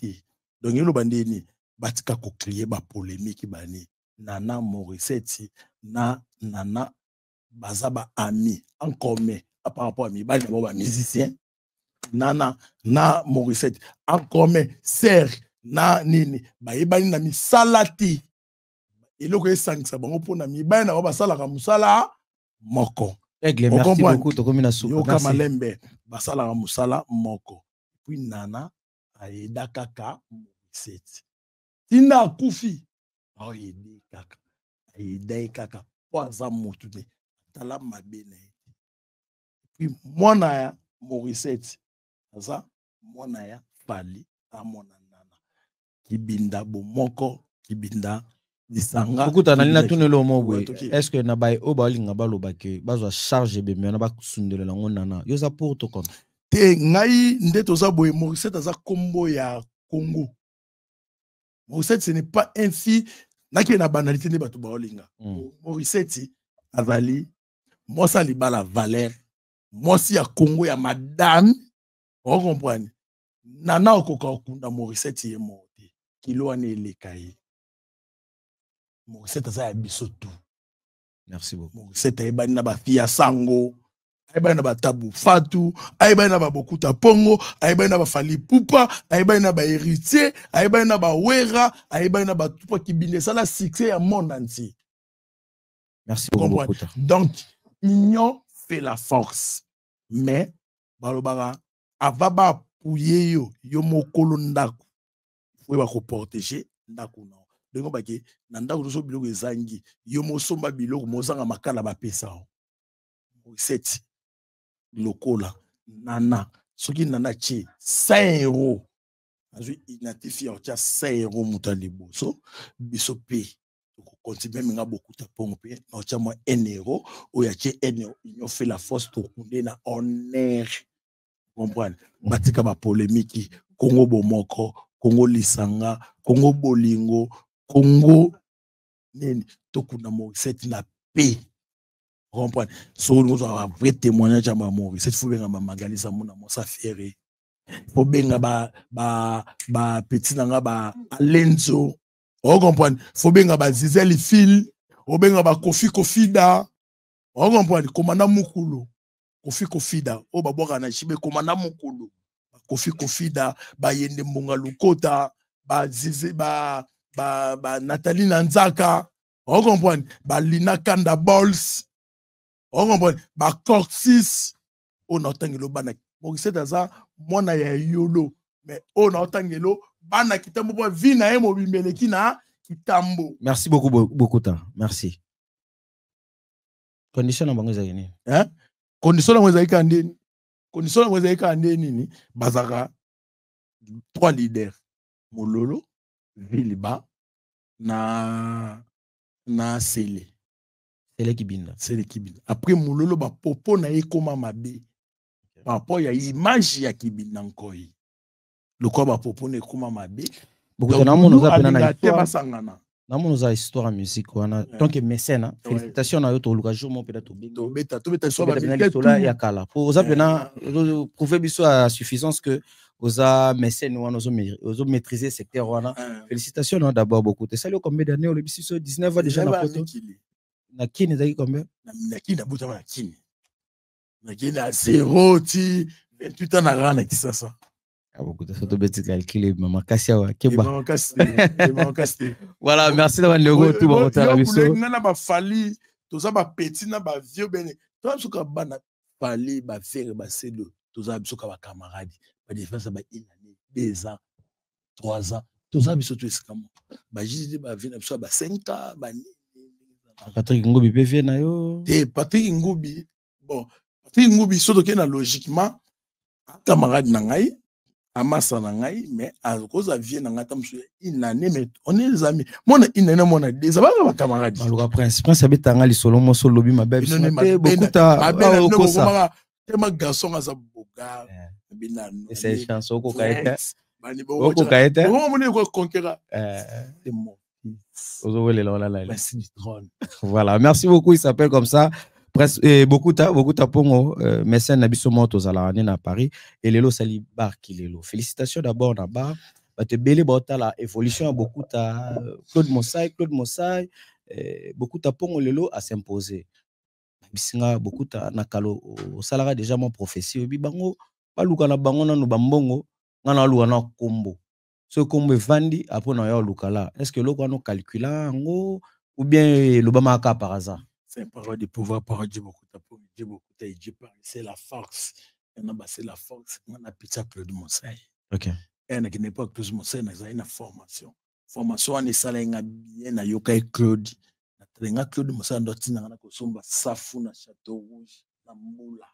donc yelo bandeni batika ko créer ba polémique bani Nana Morissette na Nana bazaba ami en commun par rapport à mi ba musicien Nana na Morissette en commun serre na nini ba yebani na misalati eloko esangisa bango pona mi ba na ba sala ka musala moko aigle merci beaucoup to komina soupe yo kama lembe basala ka musala moko puis Nana aida kaka Morissette tina kufi aida kaka poza motu ne tala mabene puis mwana ya Morissette aza mwana ya Fali amona Nana kibinda bomoko kibinda lisanga okuta na lina tunelo mobwe est-ce que na bay o ba linga ba lobake bazwa charge be mena ba kusundela ngo Nana yo za pour to compte te ngai nde toza boye Morissette aza kombo ya Congo Morissette ce n'est pas un fille naki na banalité ne bato ba olinga Morissette azali mosa libala Valère mosi ya Congo ya madame on comprend Nana okoka okunda Morissette ye mote kilo ane elekaye Morissette aza ya biso tout merci beaucoup Morissette ayebani na ba fia sango ayebani na ba tabu fatu ayebani na ba bokuta pongo ayebani na ba Fali Pupa ayebani na ba héritier ayebani na ba wera ayebani na ba tupa kibinde sala succès ya monde entier merci beaucoup donc union fait la force mais balobara avaba puyeyo yo mokolo ndako fwe ba ko protéger ndako na donc baki na ndako so biloko ezangi yo mosomba biloko mozanga makala ba pesa Morissette lokola Nana soki Nana chi 100 € azui identifié au tia 100 € muta liboso biso pe ko continuer menga beaucoup ta pongo pe na tia mo 1 € o ya chi 1 € union fait la force to kunde na honneur comprendre batika ba polémique Congo bomoko Congo lisanga Congo bolingo Congo nini tokuna Morissette na paix comprendre so nous avons un vrai témoignage à Morissette faut benga Magali Zamuna Mosa Ferré faut benga ba petit nanga ba Alenzo on comprendre faut benga ba Zizeli Phil faut benga ba Kofi Kofida on comprendre commandant Mukulu Kofi Kofida o ba boka na chibe commandant Mukulu Kofi Kofida ba Yende Mbonga Lukota ba Zize ba Nathalie Nanzaka on comprend ba Lina Kanda Balls on comprend ba Corsis on otangelo bana Morissette aza mwana ya yolo mais on otangelo bana kitambo po vina e mobimeleki na kitambo merci beaucoup temps merci condition na bango ezali nini condition na mweza ikandeni condition na mweza ikandeni ni bazaka 3 leaders Mololo Viliba na Sele Kibinda après Mololo ba popo na ekoma mabe par rapport ya image ya Kibinda nkoi le quoi ba popo na ekoma mabe beaucoup na mona za pena na histoire basangana Nous avons histoire en musique. Tant que mécène, félicitations à toi. Le jour, mon peut-être au bingo. Pour ça, prouver à suffisance que vous avez mécène, nous avons maîtrisé le secteur. Félicitations d'abord beaucoup. Tu sais combien d'années au 19 ans déjà dans la photo. Na kini zaki combien? Na kini na buta na kini. Na kini à 0 ti 28 ans na rana qui ça. Ah beaucoup de photos bêtises calculées maman Kassia wa Keba. Maman Kassia. Voilà, merci d'avoir le tout bon temps biso. Na ba fali, to za ba petit na ba vieux bene. To suka bana fali ba faire ba sedo. To za biso ka ba camarade. Ba défense ba une année, 2 ans, 3 ans. To za biso to escamo. Ba jiji ba vina biso ba 5 ans ba Patrick Ngubi PV na yo. Patrick Ngubi. Bon, Patrick Ngubi surtout que na logiquement camarade na ngai, amasa na ngai, mais à cause de vie na ngata msu une année mais on est les amis. Mona une année mona des ba camarade. Le prince abetanga li solo mo solo bi mabe. Beaucoup ta kosa. Tema garçon aza boga. Binano. C'est chanson ko kaeta. Bani bo ko kaeta. Bon mona ko conquérir. C'est bon. Voilà, merci beaucoup. Il s'appelle comme ça. Beaucoup de pongo, mécène Nabiso Motos à la Paris et Lelo Sali Bar Kilelo. Félicitations d'abord là-bas. Te belé bota la évolution a beaucoup de Claude Mossay, beaucoup de pongo Lelo à s'imposer. Bisinga beaucoup de nakalo au salaire déjà mon prophétie. Bibango, pas lukana bango na no bambongo, ngana luana kombo. Ce qu'on me vendit après na yo lukala. Est-ce que l'on a calculé ou bien l'Obama a par hasard? C'est un parole de pouvoir, parole de beaucoup de c'est la force. C'est la force. On a pitié Claude Mossay. Ok. Et on a une époque Claude Mossay n'a une formation. Formation on est salé bien na yoka Claude. Na Claude Mossay ndotina na ko somba safu na Château Rouge na Moula.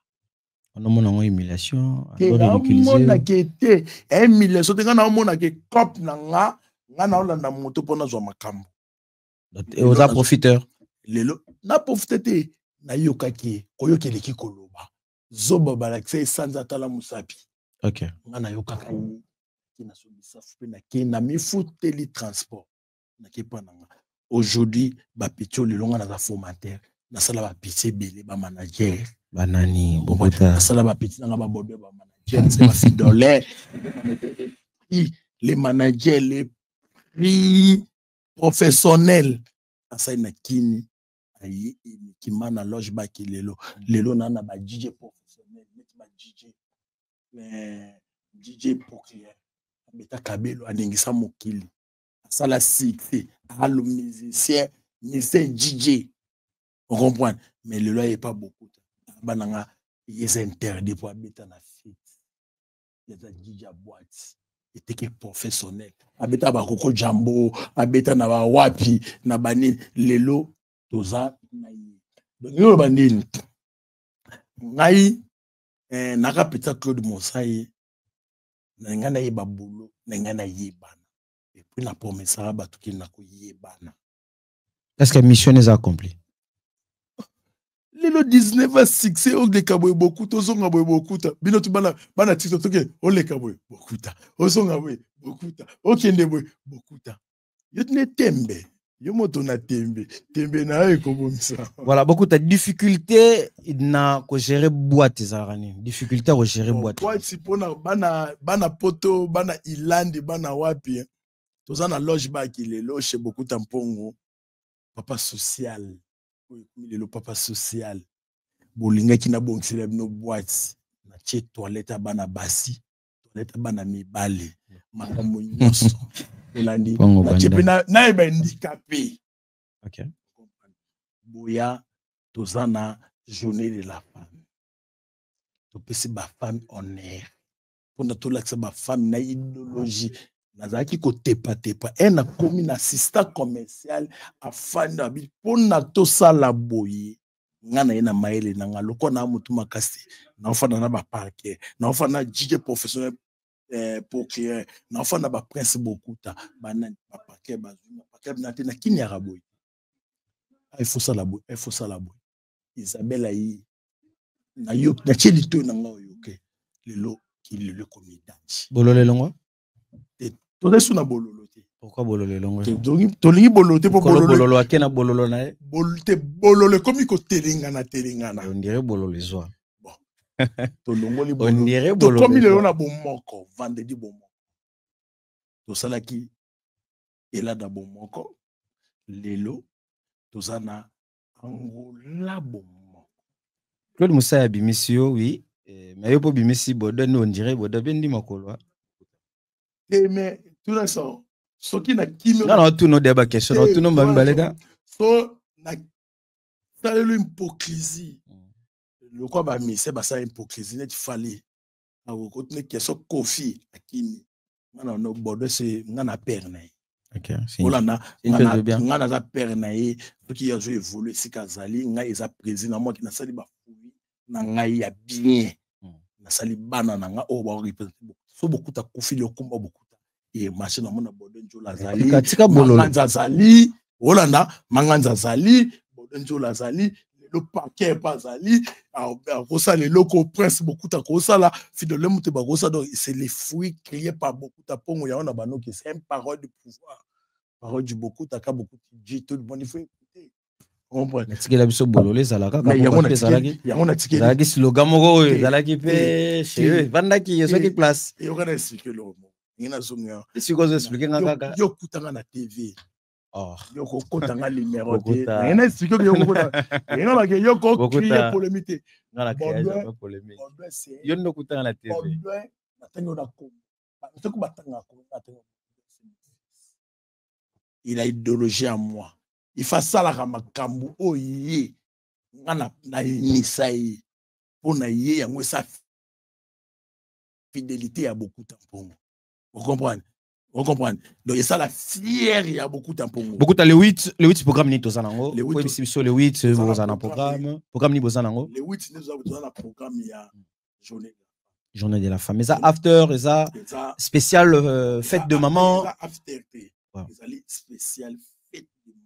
On a mon humiliation. On a été humiliation. On a été cop na na moto pona zo makambo. Et aux profiteurs. Lelo na profité na yokaki koyoki leki koloba. Zoba balakse sanza tala musapi. OK. Ngana yokaka ki na sobisa fupe na ki na mifuteli transport. Na ki pa nanga. Aujourd'hui ba pitio lelo ngana za formateur. Na sala ba pitié belé ba manager. Banani bobota sala ba petit nga ba bobe ba manager c'est ba fidole les managers les prix professionnels asa na kini ayi ki mana loge ba ki lelo na ba DJ professionnel ba DJ pour client beta kabelo aningisa mokili sala succès allo musicien ni c'est DJ on comprend mais le loi est pas beaucoup. Bananga est interdit pour habiter na fête. Il y a DJ boîte. Il était professionnel. Habita ba koko jambo, habita na ba wapi, na bani lelo toza na yi. Donc yo bandini. Ngai naka pita Claude Mossay na ngana yi babulo, na ngana yi bana. Et puis na promesse ba tuki na ko yi bana. Est-ce que la mission est accomplie? Le 19 a succès au de Kaboy beaucoup to zonga boy beaucoup ta bino tu bana TikTok toke o le Kaboy beaucoup ta o zonga boy beaucoup ta o kende boy beaucoup ta yo tne tembe yo moto na tembe na e ko bomisa. Voilà, beaucoup de difficultés na ko gérer boîte zarani difficulté à gérer boîte. Boîte si pona bana poto bana ilandi bana wapi to za na loge ba ki le loge beaucoup tampongo papa social. Le papa social bolinga ki na bongsela no boîte na che toilette bana basi toilette bana mibale makambo nyonso elandi na chepena na eba handicapé. OK. Boya tozana journée de la femme to pesi ba femme honneur pona to laksa ba femme na idéologie nazaki ko tepa na komi na assistant commercial afanda bi pona to sala boye ngana ina maele na ngaloko na mutu makasi na ofana na ba parquet na ofana DJ professionnel pour client na ofana ba prince bokuta bana ba parquet bazuma parquet na te na kini ya boye il faut sala boye Isabelle yi na yo na cheli to na ngayo ke lelo ki lelo komi danji bolole longo to resu na bololo te Pourquoi bololo longo? Tolingi bololo te po bololo akena bololo na e. Bolte bololo comme ko telingana telingana. On dirait bololo les oies. Bon. Tolongoli bololo. On dirait bololo. To comme le na bomoko, vendredi bomoko. To salaki elada bomoko. Lelo tozana angola bomoko. Claude Moussa ya bimisio oui. Mais yo po bimisi bodo on dirait bodo bendi makolo. Mais tout ça ce qui n'a kimi non tout no débat question tout no mbalega so na ça l'hypocrisie le quoi ba mise ba ça hypocrisie net fallait a continuer question kofi akini mana no bodo c'est ngana perna OK olana ngana za perna e qui a joué évoluer si kazali nga eza président moi qui na sali ba fui na ngai ya bien na sali bana na nga o ba représenter so beaucoup ta kofi le combat beaucoup et machine na mona bodenjo lazali katika bololo manganza zali olanda manganza zali bodenjo lazali le paquet pas zali kosa le loko prince beaucoup ta kosa la fidèle muté ba kosa donc c'est les fruits créés par beaucoup ta pongo ya on a bano qui c'est une parole de pouvoir parole du beaucoup ta ka beaucoup dit tout bon il faut écouter comprendre tikela biso bololo ezalaka ka on a tikela zalaki slogan moko ezalaki pe chez vandaki yesoki place et on va expliquer le mot ina zonga si ko expliquer ngaka yo kutanga na TV yo ko kotanga numéro de ina expliquer yo ko ina ba ke yo ko créer polémique ngala créer polémique yo no kutanga na TV na tango na ko c'est ko batanga ko na tango il a idéologie à moi il fait ça la makambu oye ngana na nisai pona ye yango sa fidélité à beaucoup de temps. Vous comprenez? Vous comprenez? Donc, ça, la fière, il y a beaucoup de temps. Beaucoup de les 8 programmes ni tozanango. Les 8 vous en programme. Programme ni bozanango. Les 8 nous avons un programme il y a journée de la femme. Mais ça after, ça spécial fête de maman. After, spécial fête de maman.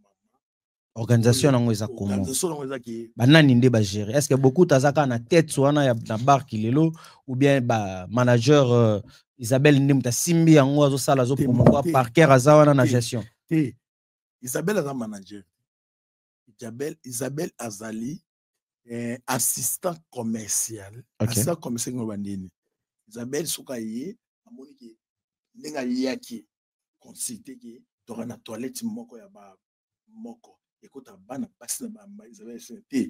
Organisation nango eza comment? Organisation nango eza ki banani nde ba gérer. Est-ce que beaucoup tazaka na tête soana ya na bar kilelo ou bien ba manager Isabelle Ndimta Simbi yango azo sala zo promouvoir Parker azawana na gestion. Isabelle aza manager. Isabelle Azali assistant commercial. Assistant commercial ngobandini. Isabelle sokaye amoni ki ndenga yaki consulter ki tora na toilette moko ya ba moko. Écoute bana passe na ba Isabelle c'était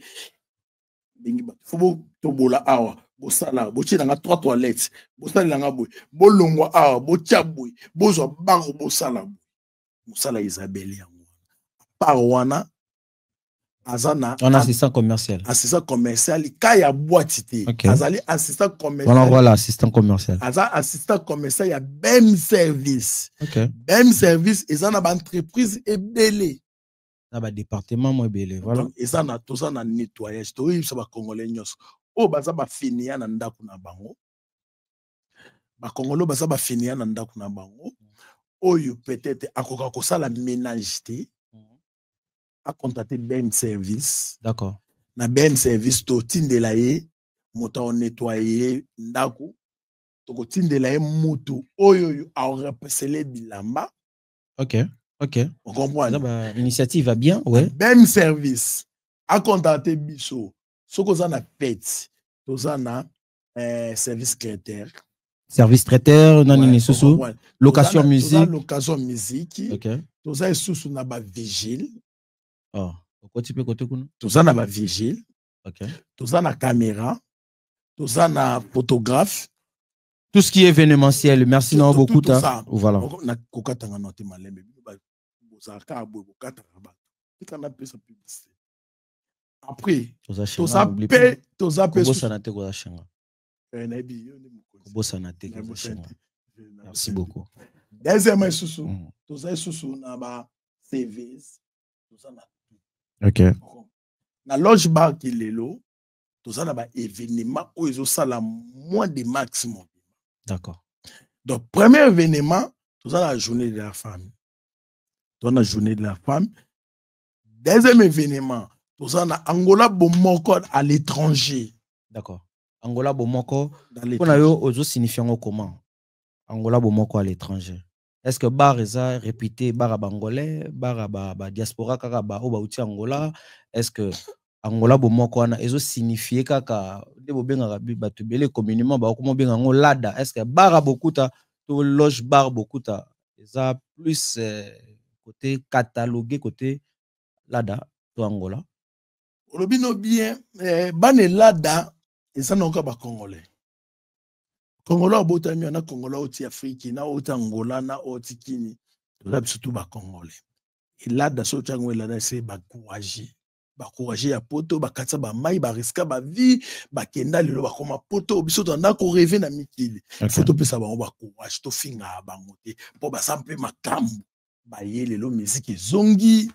bengi ba faut tobola awa bosala bochina nga 3 toilettes bosala nga boy bolongwa awa bocha boy bozwa bango bosala musala Isabelle yango par wana azana un assistant commercial kaya boîte azali assistant commercial voilà assistant commercial assistant commercial ya BEM service BEM service ezana ba entreprise ebele na ba département mo ebele voilà et ça na tout ça na nettoyage to yebisa ba congolais nyos o baza ba finia na ndako na bango ba congolais baza ba finia na ndako na bango oyo peut-être akoka ko sala ménage te a contacter BEM service d'accord na BEM service to tindela ye moto on nettoyer ndako to ko tindela ye mutu oyo a repesser bilamba OK on comprend. L'initiative va bien, ouais. Même service. À contacter Bisso. Ce qu'on a fait, on a service traiteur. Service traiteur, non, sous location musique. Location musique. OK. On a sous na ba vigile. Oh, pourquoi tu peux côté qu'on? On a ba vigile. OK. On a caméra. On a photographe. Tout ce qui est événementiel. Merci non beaucoup ta. Voilà. Na kokatanga note malembe. Après, merci beaucoup. Deuxième OK. Na loge bar qui lelo, tout ça na ba événement où ils ont ça la moins de maximum. D'accord. Donc premier événement, tout ça la journée de la femme. Dans la journée de la femme. Deuxième événement, tout ça na Angola Bomoko à l'étranger. D'accord. Angola Bomoko, on a eu aux signifiant comment? Angola Bomoko à l'étranger. est-ce que bar eza répété bar à bangolais bar à ba diaspora kaka ba oba uti Angola est-ce que Angola bomoko wana ezo signifier kaka de bobenga bato belé communément ba ko benga ngo lada est-ce que bar à bokuta to loge bar bokuta eza plus côté catalogué côté lada to Angola olobino bien bane lada eza na ba congolais Congolais abotami na Congolais oti Afrique na oti Angola na oti Kini toza biso ba congolais elada so chango elada se ba courage ya poto bakatsa ba mai ba riska ba vie bakenda lelo bakoma poto biso to na ko rêver na mikili photo pesa bango ba courage to finga bango te po ba sampe makambu ba yelelo musique zongi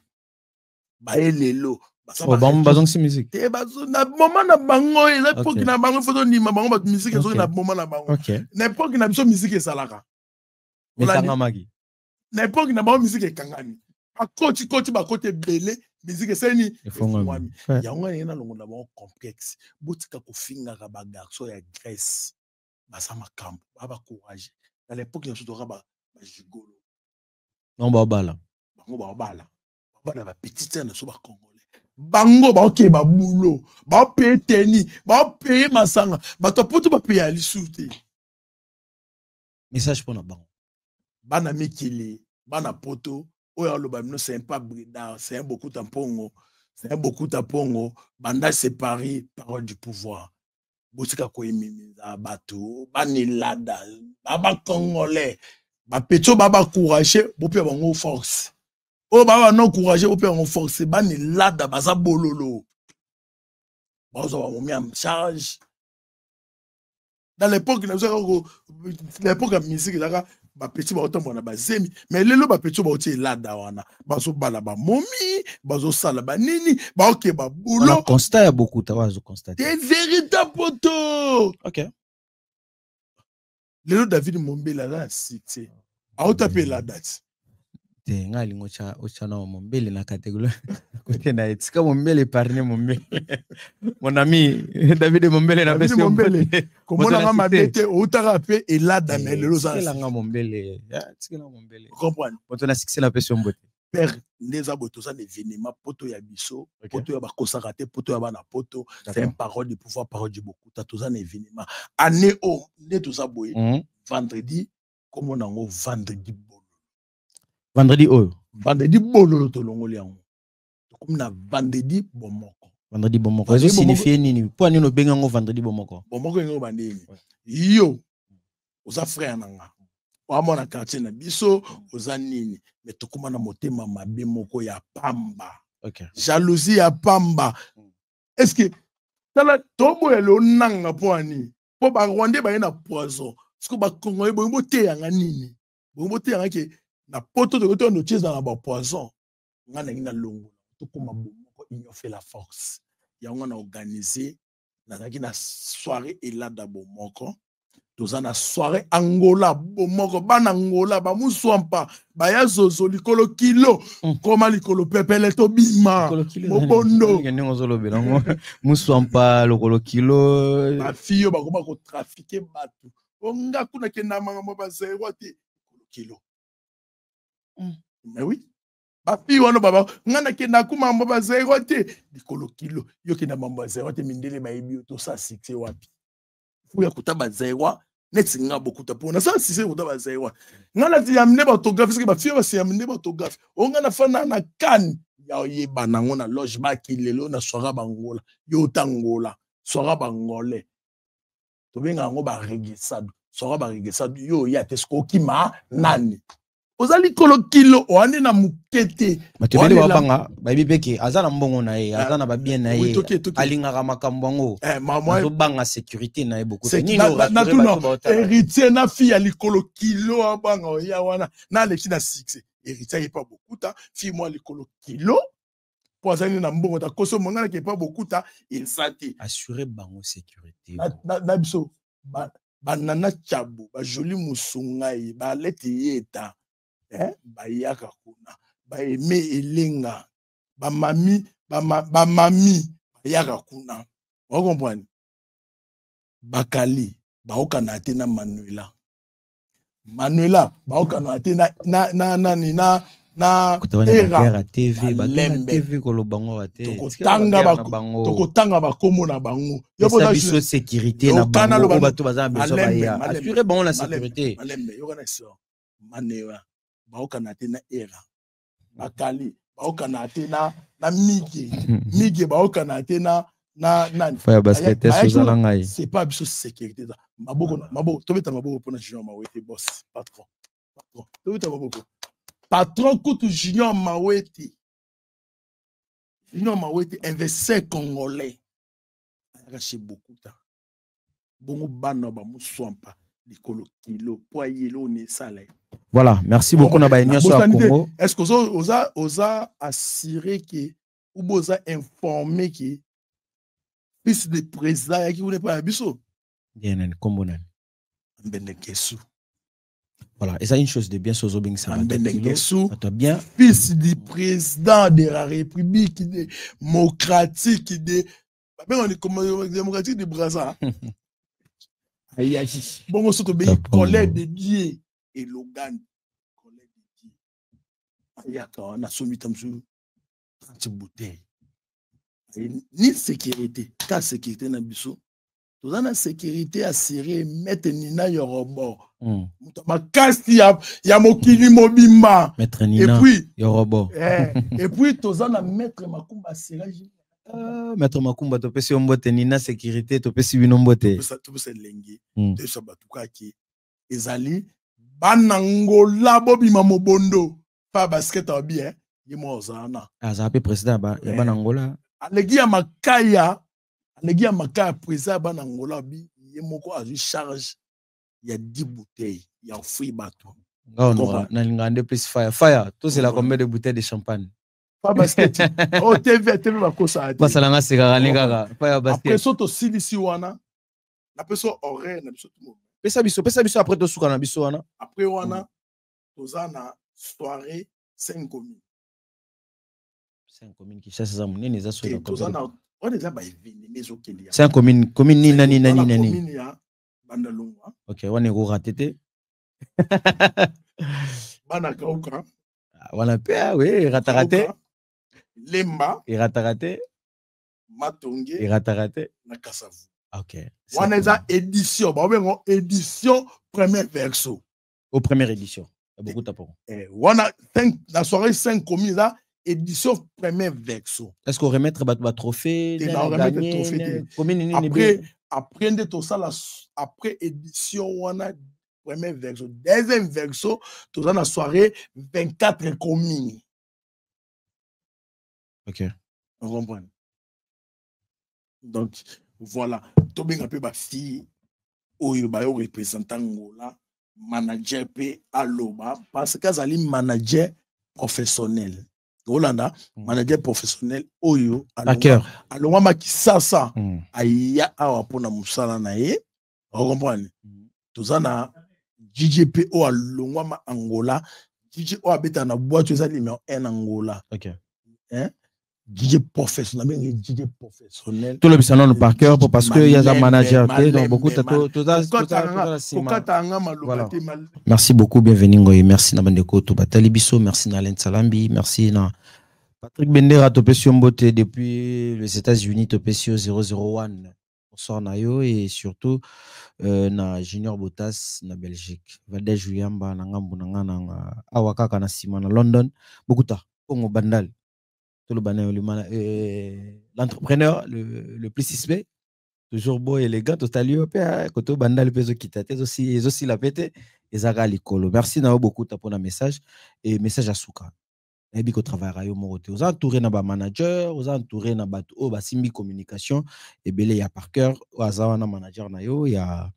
ba yelelo bazong si musique te bazo na moment na bango eza époque na bango photo ndima bango ba musique zongi na moment na bango na époque na biso musique esalaka metangamaki na époque na bango musique ekangani akoti bakote belé musique eseni efungwami yango ena longo na bango complexe botika kofingaka ba garçon ya Grèce basa makambo ba courage na l'époque ya soto ba jigolo non bala ba petite na so ba congolais bango ba ok ba boulot ba paye teni ba paye masanga ba to poto ba paye alisute message pour na bango bana mikili bana poto oyo aloba bino c'est pas bridard c'est un beaucoup tampongo banda séparé parole du pouvoir botika ko emimiza bato banelada baba congolais ba pecho baba courage bope bango force o baba non courage bope bango force banelada baza bololo bazo ba momi en charge dans l'époque l'époque de musique là ba petit ba otombo na bazemi mais lelo ba petit ba oti lada wana bazo bala ba momi bazo sala ba nini ba ok ba boulot constat ya beaucoup ta wazo constater des véritables poteaux OK lelo David Mombela là cité a otapé la date te ngali ngocha ocha na Mombele na catégorie côté na etika Mombele parne Mombele mon ami David Mombele na besi Mombele comment on a mabete otara pe et là dans lelo ça c'est nga Mombele tika na Mombele comprendre quand on a succès na pesi mbote père neza boto ça événement poto ya biso poto ya bakosaka te poto ya bana poto c'est une parole de pouvoir parole du beaucoup tatoza na événement année o ne to ça boye vendredi comme on a vendredi bolo to longoli yango comme na vendredi bomoko eso signifie nini po ani no benga ngo vendredi bomoko ngo bandeni yo oza frère nanga wa mona quartier na biso oza nini mais tokuma na motema mabe moko ya pamba jalousie ya pamba est-ce que tala tobo elo nanga po ani po ba rwandais ba na poison est-ce que ba congolais bo te yanga nini bo te yanga ke na poto de côté no chieza na ba poison ngana ngina longo tokuma bomoko ignorer la force ya ngana organiser na na soirée elada bomoko toza na soirée Angola bomoko bana Angola ba muswampa ba ya zozo likolo kilo koma likolo pepele to bima mobondo ngene ngozolo belango muswampa lokolo kilo ba fiyo ba koma ko trafiquer batu onga kuna kenda manga mo ba zero te kilo mais oui ba fiyo wana baba ngana kenda kuma mo ba zero te likolo kilo yo kenda mambo zero te mindele ba ebi to sa succès wapi fuya kutaba zero neti nga bokuta pona sa si se kutaba zero ngana ti amne ba autographe ba fiyo ba si amne ba autographe onga na fana na kan ya yeba nango na loge ba kilelo na soira bangola yo tangola soira bangolais to benga ngo ba regisado soira ba regisado yo ya tesko kima nani ozali kolo kilo oane na mukete matebele wa banga babi beke azana mbongo na ye azana ba bien na ye alingaka makambo ngo to banga sécurité na ye beaucoup ni no héritier na fille ya likolo kilo abanga ya wana na leki na succès héritier est pas beaucoup ta fille moi likolo kilo poisani na mbongo ta koso mongana qui est pas beaucoup ta il santé assurer bango sécurité na biso banana chabo ba joli musungai ba leti yeta bayaka kuna ba aimé elenga ba mami bayaka kuna vous comprenez bakali ba okana te na Manuela Manuela baokana te na era TV TV kolobango ate tokotanga bakomo na bango yoboza biso sécurité na bango bato baza besoin baya assurer bango la sécurité malembe yokana so manewa baokana te na era bakali baokana te na mige baokana te na faya basket ngai c'est pas biso sécurité maboko tobeta maboko pona junior mawete boss patron tobeta maboko patron kutu junior mawete investisseur congolais araché beaucoup ta bongo bana ba muswampa likolo kilo poyelo ne sala. Voilà, merci beaucoup na ba nyonso ya Congo. Est-ce que oza assurer que ou boza informer que fils de président qui voulait pas biso bien combo nan Mbenekesu. Voilà, et ça une chose de bien sozo bing ça va bien fils du président de la République démocratique démocratique de Brazza. Bon, surtout bien collègue de Dieu et Logan collègue de Dieu. Ayaka on a soumis comme ça 30 bouteilles. Ni sécurité, ta sécurité na biso. Tout ça na sécurité assurée mettre Nina Yorobo. Makasi ya mokili mobimba. Maître Nina Yorobo. Et puis tout ça na maître Makumba Siraji. Maître Makumba to pesi ombote Nina sécurité to pesi binombote. To pesi lengi. To sabatuka ki ezali banangola bobima mobondo. Pas basket en bien. Yemo ozana. Ça peut président ba ya banangola. Alegi ya makaya président banangola bi yemoko a charge ya 10 bouteilles ya fruit bateau. Na ngande plus fire tout c'est la combien de bouteilles de champagne. Pas basket. Oh TV ba kosa. Basalanga sekara lingaka fire basket. Après soto silisi wana na peso horaire na biso tout monde. Pesa biso après to suka na biso wana. Après wana tozana soirée 5 communes. 5 communes qui chasse za munene za so na tozana on est là ba événements au Kenya. 5 communes ni nani. Commune ya Bandalungwa. OK, wana ko ratete. Bana kauka. Wana pe oui, ratarate. Lemba. Et ratarate. Matonge. Et ratarate. Na Kasavu. OK. Wana za édition, ba bengo édition premier verso. Au première édition. Beaucoup tapon. Wana 5 la soirée 5 communes là. Édition premier verso. Est-ce qu'on remettre ba trophée après tout ça après édition on a premier verso deuxième verso tout ça la soirée 24 communes. OK. On comprend. Donc voilà, to benga pe ba fille oyo ba yo représentant ngola manager pe aloba parce que azali manager professionnel. Holanda, manager professionnel oyo alongwa makisasa aya awa pona musala na ye comprendre tozana DJP o alongwa ma Angola DJ o abeta na boîte za numéro 1 Angola. OK. DJ professionnel mais DJ professionnel tout le bisano par cœur parce que il y a un manager donc beaucoup tout merci beaucoup bienvenue ngoy merci na bandeko to batali biso merci na Len Salambi merci na Patrick Bendera Topesio Mbote depuis les États-Unis Topesio 001 sort na yo et surtout na Junior Botas na Belgique Valdez Juyamba na ngambu na ngana awakaka na sima na London beaucoup ta Congo Bandal l'entrepreneur le plus suspect toujours beau élégant totalio pe koto bandal pezo kitate aussi la pété ezaka likolo merci na beaucoup tapona message et message à Souka et biko travaillera yo morote aux entouré na ba manager aux entouré na bato o ba simbi communication et belé ya par cœur azawa na manager na yo ya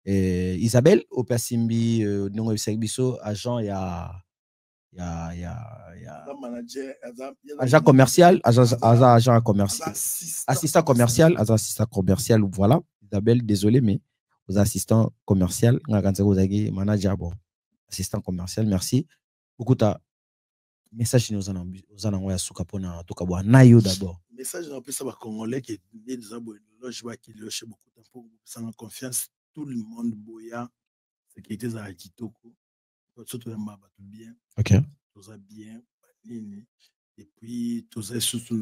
Isabelle au simbi ndongo biso agent ya agent commercial, agent commercial, assistant commercial, voilà. Isabelle, désolé, mais aux assistants commercial, manager, bon, assistant commercial, merci. Beaucoup de messages nous en envoyé à Soukapona, Tokabwa, Nayo d'abord. Message en plus à Congolais qui est beaucoup de temps pour sans confiance, tout le monde boya. sécurité ezala kitoko surtout ya bato bien OK. toza bien nini et puis toza surtout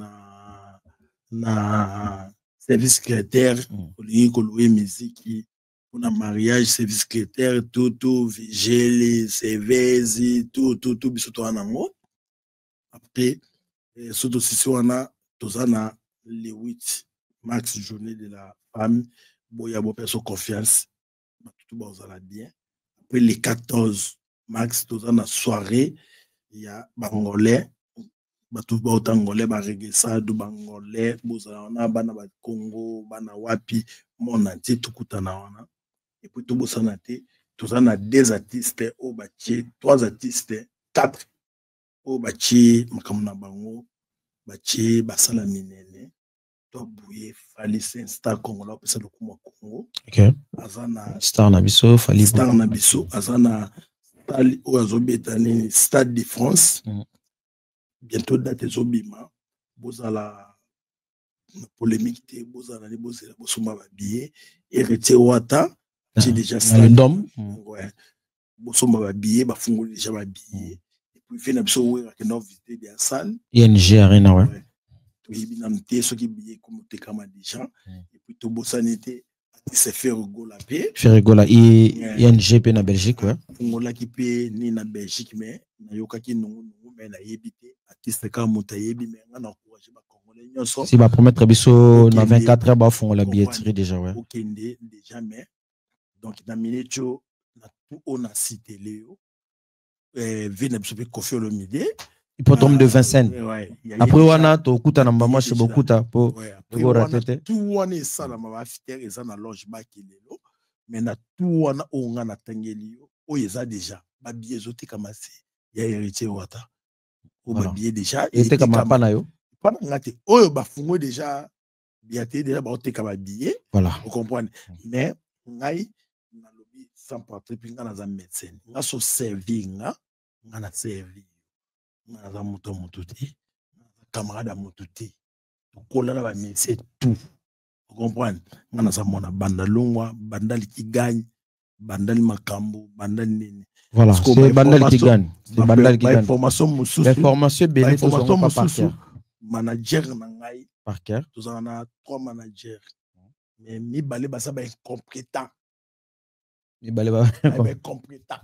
na service critère olingi kolowe miziki mpona mariage service critère tout vigile sevezi tout biso toza nango après surtout sisi wana toza na le 8 max journée de la femme boya bopeso confiance batutu bazala bien après le 14 max toza na soirée ya bangolais bato baota angolais baregesado bangolais bozala wana bana bakongo bana wapi monde entier tokutana wana et puis tobosana te toza na 2 artistes oyo batie 3 artistes 4 oyo batie makambo na bango batie basala minene tobuye fali c'est star congolais opesa lokuma Congo. OK. Azana star na biso fali star na biso azana stali oyo azobeta nini Stade de France. Bientôt date ezobima bozala polémique te bozala ni bozela bosomba ba billet héritier wata j'ai déjà le dom ouais bosomba ba billet bafungoli déjà ba billet et puis fait na biso wera que non visiter des salles ING Arena ouais oui na mté soki billet comme te kama déjà et puis to bosani te c'est Ferrigola pe Ferrigola ING pe na Belgique ouais fungola ki pe ni na Belgique mais na yokaki nungu mais na yebite artiste ka muta yebi mais nga na encourager ba congolais nyonso si ba promettre biso na 24 heures ba fungola billetterie déjà ouais okende déjà mais donc na minute na tout on a cité Léo vina biso pe Koffi Olomide hippodrome de Vincennes après wana to kuta na mbama chez bokuta po go ratete tout wana esala ma after eza na loge ba kilelo mais na tout wana onga na tangeli o eza déjà ba billet zotika masi ya héritier wata o ba billet déjà était comme pas na yo pas ngate oyo ba fungo déjà biaté déjà ba oteka ba billet voilà vous comprenez mais ngai na lobby sans portrait pinga na za médecin nga so servir nga na servir nga za moto te camarade moto te kolala ba médecin tout vous comprenez nga na za mona bandalongwa bandali ki gagne bandali makambo bandali nini voilà c'est bandali qui gagne c'est bandali qui gagne information mususu information bene to so pas par cœur manager na ngai par cœur tous on a 3 managers mais mi balé basa ba incompétent mi balé ba incompétent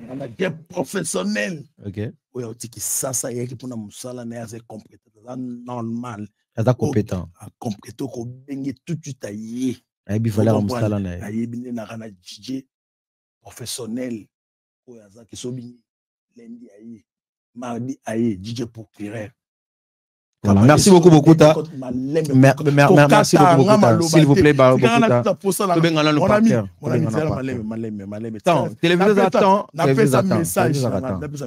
manager professionnel OK oya otiki sasa yeki pona musala na assez compétent normal ata compétent compétent ko bengi tout de suite aye ayebi valeur musala na ayebi na kana DJ professionnel oya za kisobi lundi aye mardi aye DJ procureur. Voilà. Merci beaucoup, Bokuta. Merci beaucoup, Bokuta. S'il vous plaît, Bokuta. Téléviseur attend.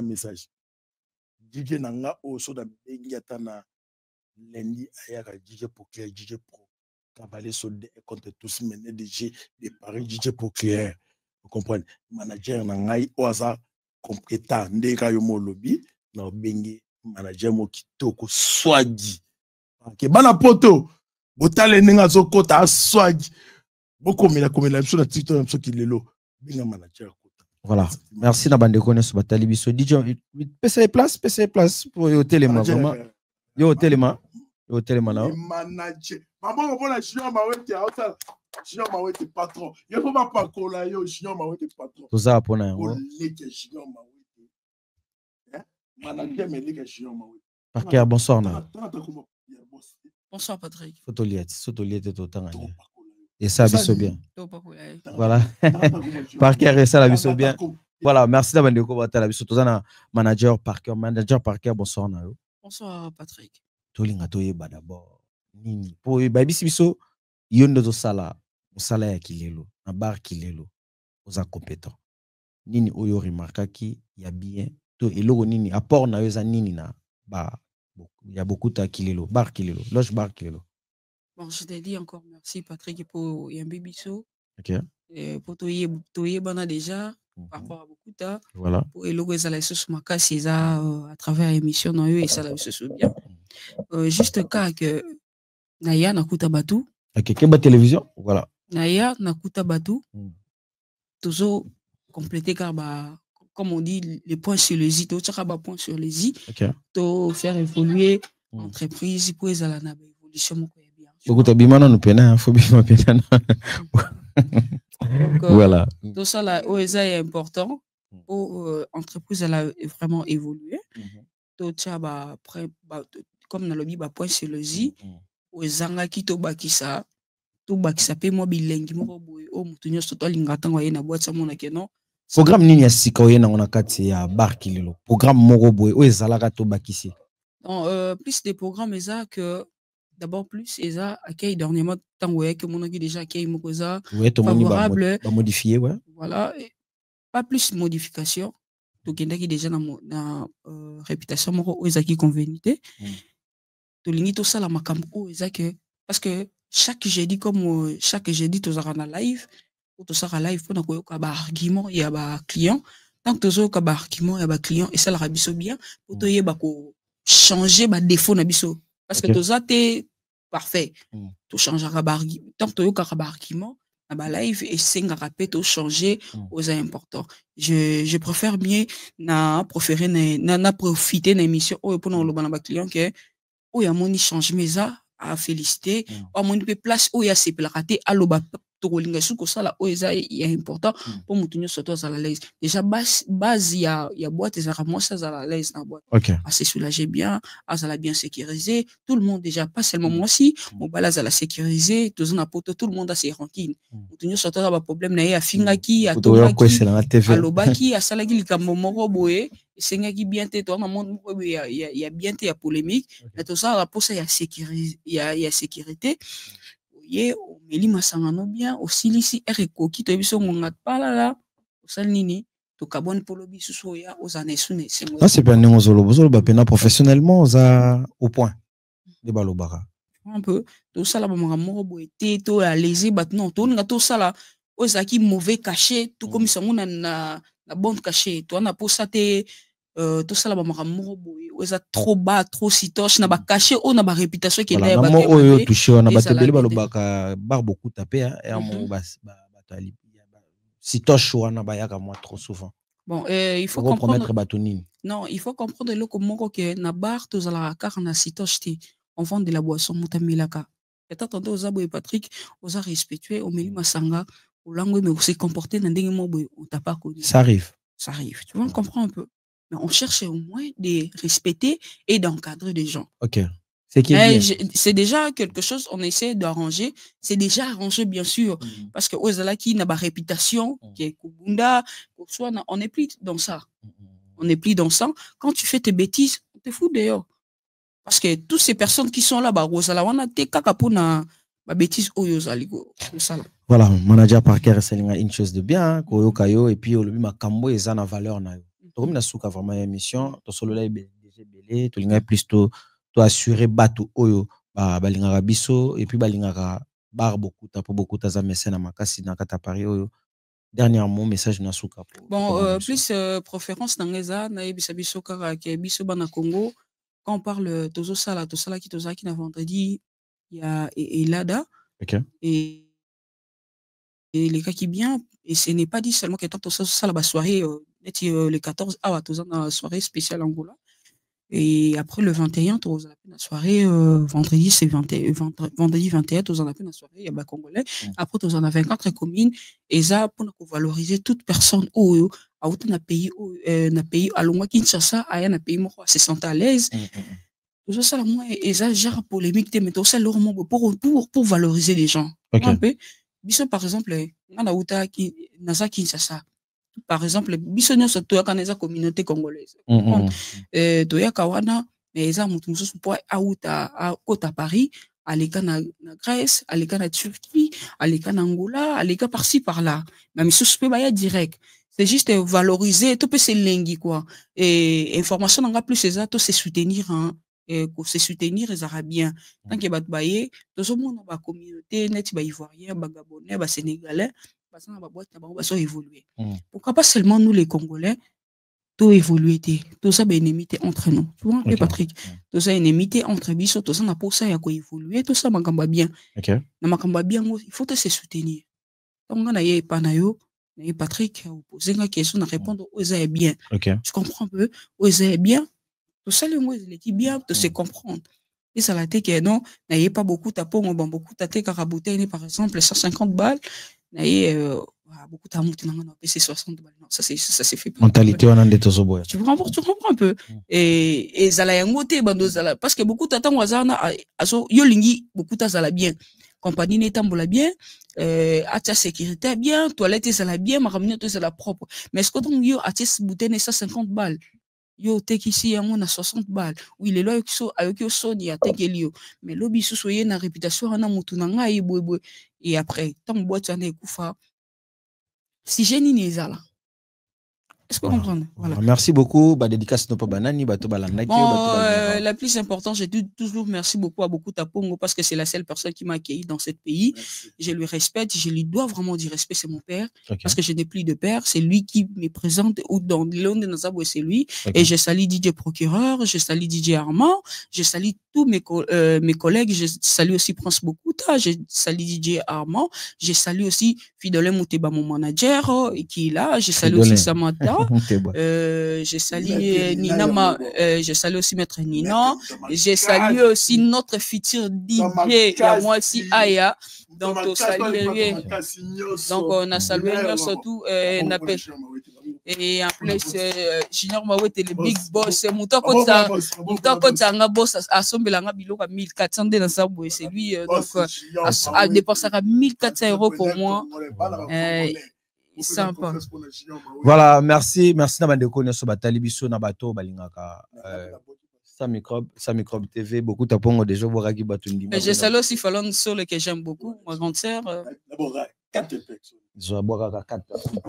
Message. DJ Nanga au so da bengi atana lundi ayaka DJ procureur DJ pro. Cavalier soldé contre tous mené DJ de Paris DJ procureur. Vous comprenez? Manager Nangai oaza compétent ndeka yo mo lobby na bengi manager mo kitoko swagi ke bana poto botale ninga zokota swagi bokomela biso na TikTok biso kilelo binga manager kota. Voilà, merci na bande connaisse batali biso DJ PC place pour yo téléma vraiment yo téléma na manager maman ko la junior mawete auta junior mawete patron yo ko ba pakola yo junior mawete patron to za pona yo leke junior mawete manager me leke junior mawete. Parker, bonsoir na. Bonsoir Patrick. Sotoliette tout temps. Et ça biso bien. Voilà. Parker et ça la biso bien. Voilà, merci d'avoir découvert batala biso tozana manager Parker bonsoir na yo. Bonsoir Patrick. Tolinga toyeba d'abord. Nini po babisi biso yondo to sala musala ya kilelo na bar kilelo oza compétent. Nini oyo remarquaki ya bien to eloko nini apport na yo za nini na ba il y a beaucoup de kilelo, bar kilelo, loge bar kilelo. Bon, je te dis encore merci Patrick pour Yambi Bisso. OK. Pour toye bana déjà par rapport à beaucoup de voilà. Pour elogo ezala sous makasi eza à travers émission na yo et ça la se bien. Juste cas que Naya nakuta batu. OK, quelle télévision? Voilà. Naya nakuta batu. toujours compléter car comme on dit les points sur les i, to chakaba points sur les i, to faire évoluer entreprise pour les ala na évolution moko ya bien. Beaucoup d'abimana nous pena, faut bien pena. Voilà. Tout ça là, OESA est important pour entreprise elle a vraiment évolué. To chaba après comme na lobby ba point sur les i, OESA ki to bakisa to bakisa pe mo bilengi moko boye o mutu nyonso to linga tango ye na boîte mona ke non. Programme nini ya sika oyena ngona kati ya bar kilelo. Programme moko boye o ezalaka to bakisi. Donc plus des programmes eza que d'abord plus eza accueil dernièrement tango ye que monaki déjà accueil moko eza favorable ba modifier ouais. Voilà, pas plus modification. To kendaki déjà na réputation moko ezaki convenité. To lingi to sala makambo eza que parce que chaque jeudi comme chaque jeudi to zara na live ou to sara live pour na koyoka ba argument ya ba client tant que to ba argument ya ba client et ça la biso bien pour to yeba ko changer ba défaut na biso parce que to za te parfait to changera ba argument tant que to yoka ba argument na ba live et senga rapé to changer aux important je préfère mieux na préférer na profiter na émission ou pour na ba client que ou ya moni changement ça à féliciter ou mon place où il y a ces placatés à l'oba tokolinga suko sala o eza ya important pour mutunyo soto à la l'aise déjà base ya boîte ça moi ça à la l'aise na boîte assez soulagé bien à bien sécurisé tout le monde déjà pas seulement moi aussi mon balaz à la sécuriser tout na poto tout le monde a ses rankines mutunyo soto ba problème na ya fingaki à tomaki à lobaki à salaki likambo moko boye sengaki bien te to na monde ya bien te ya polémique mais tout ça pour ça ya sécurité ye omeli masangano bien osilisi erekoki to biso ngonga palala osali nini to kabone polo biso ya ozana sune ça c'est bien ngozolo bozolo ba pena professionnellement za au point de balobara un peu to sala ba moko boye te to ya léger bat non to nga to sala ozaki mauvais caché tout comme ça mona na bonne caché to na posa te tout ça là ba moko boye eza trop bas trop sitoche na ba caché on a ba réputation qui est ba oyo touché on a ba tebele ba lobaka bar beaucoup tapé et mo ba tali sitoche on a ba yaka moi trop souvent bon il faut comprendre non il faut comprendre le comment que na bar to zala car na sitoche ti on vend de la boisson mutamilaka et attendez aux aboy Patrick aux a respectué au meli masanga au langue mais aussi comporter dans ndenge mo boy on t'a pas connu ça arrive tu vois on comprend un peu. Mais on cherche au moins de respecter et d'encadrer des gens. Ok. C'est déjà quelque chose, on essaie d'arranger. C'est déjà arrangé, bien sûr. Parce que Ozalaki n'a pas réputation, qui est Kubunda, on n'est plus dans ça. On n'est plus dans ça. Quand tu fais tes bêtises, on te fout d'ailleurs. Parce que toutes ces personnes qui sont là-bas, Ozalawana, te kakapuna, ma bêtise, Oyozaliko. Voilà, manager Parker, c'est une chose de bien, Koyo Kayo, et puis, ma kambo, et ça, na valeur, na comme na souka vraiment émission to solo là belé to linga plus to assurer bato oyo balingaka biso et puis balingaka bar beaucoup ta za mécène makasi na kata Paris oyo dernièrement message na souka bon plus préférence na ngeza na yebisa biso kaka ke biso bana Congo quand on parle tozo sala ki tozaki na vendredi il y a Elada et les cas qui bien et ce n'est pas dit seulement que tant ça la soirée le 14 à la soirée spéciale Angola et après le 21 tu as la soirée vendredi c'est vendredi 21 tu as la soirée il y a congolais après tu en as 24 communes et ça pour valoriser toute personne où na pays à longue Kinshasa à un pays moko se sent à l'aise tout ça là moi et ça genre polémique mais tout ça leur pour valoriser les gens un peu biso par exemple na uta ki naza Kinshasa par exemple biso nyonso toyaka na eza communauté congolaise toyaka wana mais eza mutu mosusu po auta kota Paris aleka na Grèce aleka na Turquie aleka na Angola aleka par-ci par-là mais misusu pe baya direct c'est juste valoriser to pe se lengi quoi et information nanga plus eza to se soutenir et pour se soutenir les arabiens tant que bat baye tozo mona ba communauté net ba ivoirien ba gabonais ba sénégalais parce que ba boîte na ba so évoluer pourquoi pas seulement nous les congolais to évoluer tout ça ba ennemité entre nous tu vois Patrick tout ça ennemité entre biso tout ça na pour ça ya ko évoluer tout ça makamba bien na makamba bien il faut se soutenir donc na ye pa na yo Et Patrick a posé une question, à répondre aux est bien. Okay. Tu comprends un peu? Aux est bien. Tout ça, le mot, il est bien, de se comprendre. Et ça l'a été que non, n'ayez pas beaucoup, t'as pas beaucoup, t'as été carabouté, par exemple, 150 balles, n'ayez beaucoup, t'as monté dans c'est 60 balles. Non, ça c'est fait. Mentalité, on a des tosoboy. Tu comprends un peu? Et ça l'a yangoté, parce que beaucoup t'attends, yo lingi, beaucoup t'as ça l'a bien. Compagnie n'est pas bien, atia sécurité bien, toilette ça l'a bien, ma communauté ça l'a propre. Mais est-ce que ton yo atia bouteille ça 50 balles? Yo tek ici on a 60 balles. Oui les lois qui sont avec yo soni a tek elio. Mais lobi sous soyez na réputation na mutu na ngai boy. Et après tant boîte na ekufa. Si j'ai ni nezala. Est-ce que vous comprenez? Voilà. Merci beaucoup. Bah, dédicace no pa banani, bato balandaki. La plus importante, j'ai toujours merci beaucoup à beaucoup Tapongo parce que c'est la seule personne qui m'a accueilli dans ce pays. Merci. Je lui respecte, je lui dois vraiment du respect, c'est mon père. Okay. Parce que je n'ai plus de père, c'est lui qui me présente ou dans l'Onde de Nazabou, c'est lui. Okay. Et je salue DJ Procureur, je salue DJ Armand, je salue tous mes collègues, je salue aussi Prince Bokouta, je salue DJ Armand, je salue aussi Fidole Mouteba, mon manager, qui est là, je salue aussi Samantha. Je salue Nina, je salue aussi Maître Nina, je salue aussi notre futur DJ, moi aussi Aya. Donc on a salué surtout et en plus Junior Mawet le big boss Moutako Tsanga boss a sombelanga biloko 1400 dans sa boîte, c'est lui donc a dépensé 1400 € pour moi. Sympa. Voilà, merci na bandeko nyoso batali biso na bato balingaka sa microbe TV beaucoup tapongo déjà boraki batundi. Je salue aussi Fallon Solo que j'aime beaucoup, ma grande sœur. D'abord 4 personnes. Je boraka 4 personnes.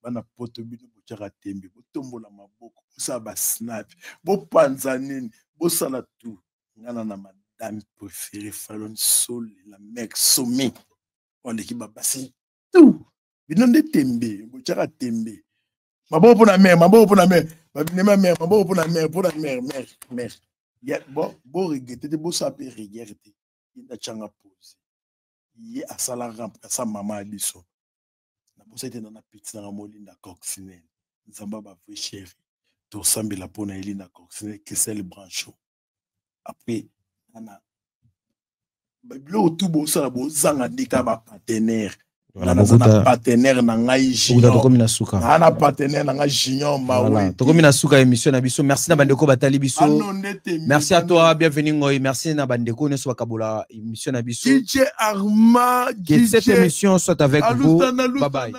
Bana poto bino bochaka tembe, botombola maboko, ça ba snap, bo panzanini, bo sala tout. Ngana na madame préférée Fallon Solo, la mec sommet. On équipe babasi tout. Binonde tembe, bochaka tembe. Mabo pour la mère, mabo pour la mère. Ya bon regretter de bo saper regretter. Inda changa pose. Yi asala remplacer maman biso. Na bosa ete na petit na molinda coccinelle. Nzamba ba vrai chéri. To sambela pona elinda coccinelle que c'est le brancho. Après ana bilo tout bo sala bo zanga dika ba partenaire. Voilà, partenaire na ngai junior. Ana partenaire na ngai junior mawe. Tokomi na suka émission na biso. Merci na bandeko batali biso. Merci à toi, bienvenue ngoi. Merci na bandeko ne soit kabola émission na biso. DJ Arma, que cette émission soit avec vous. Bye bye.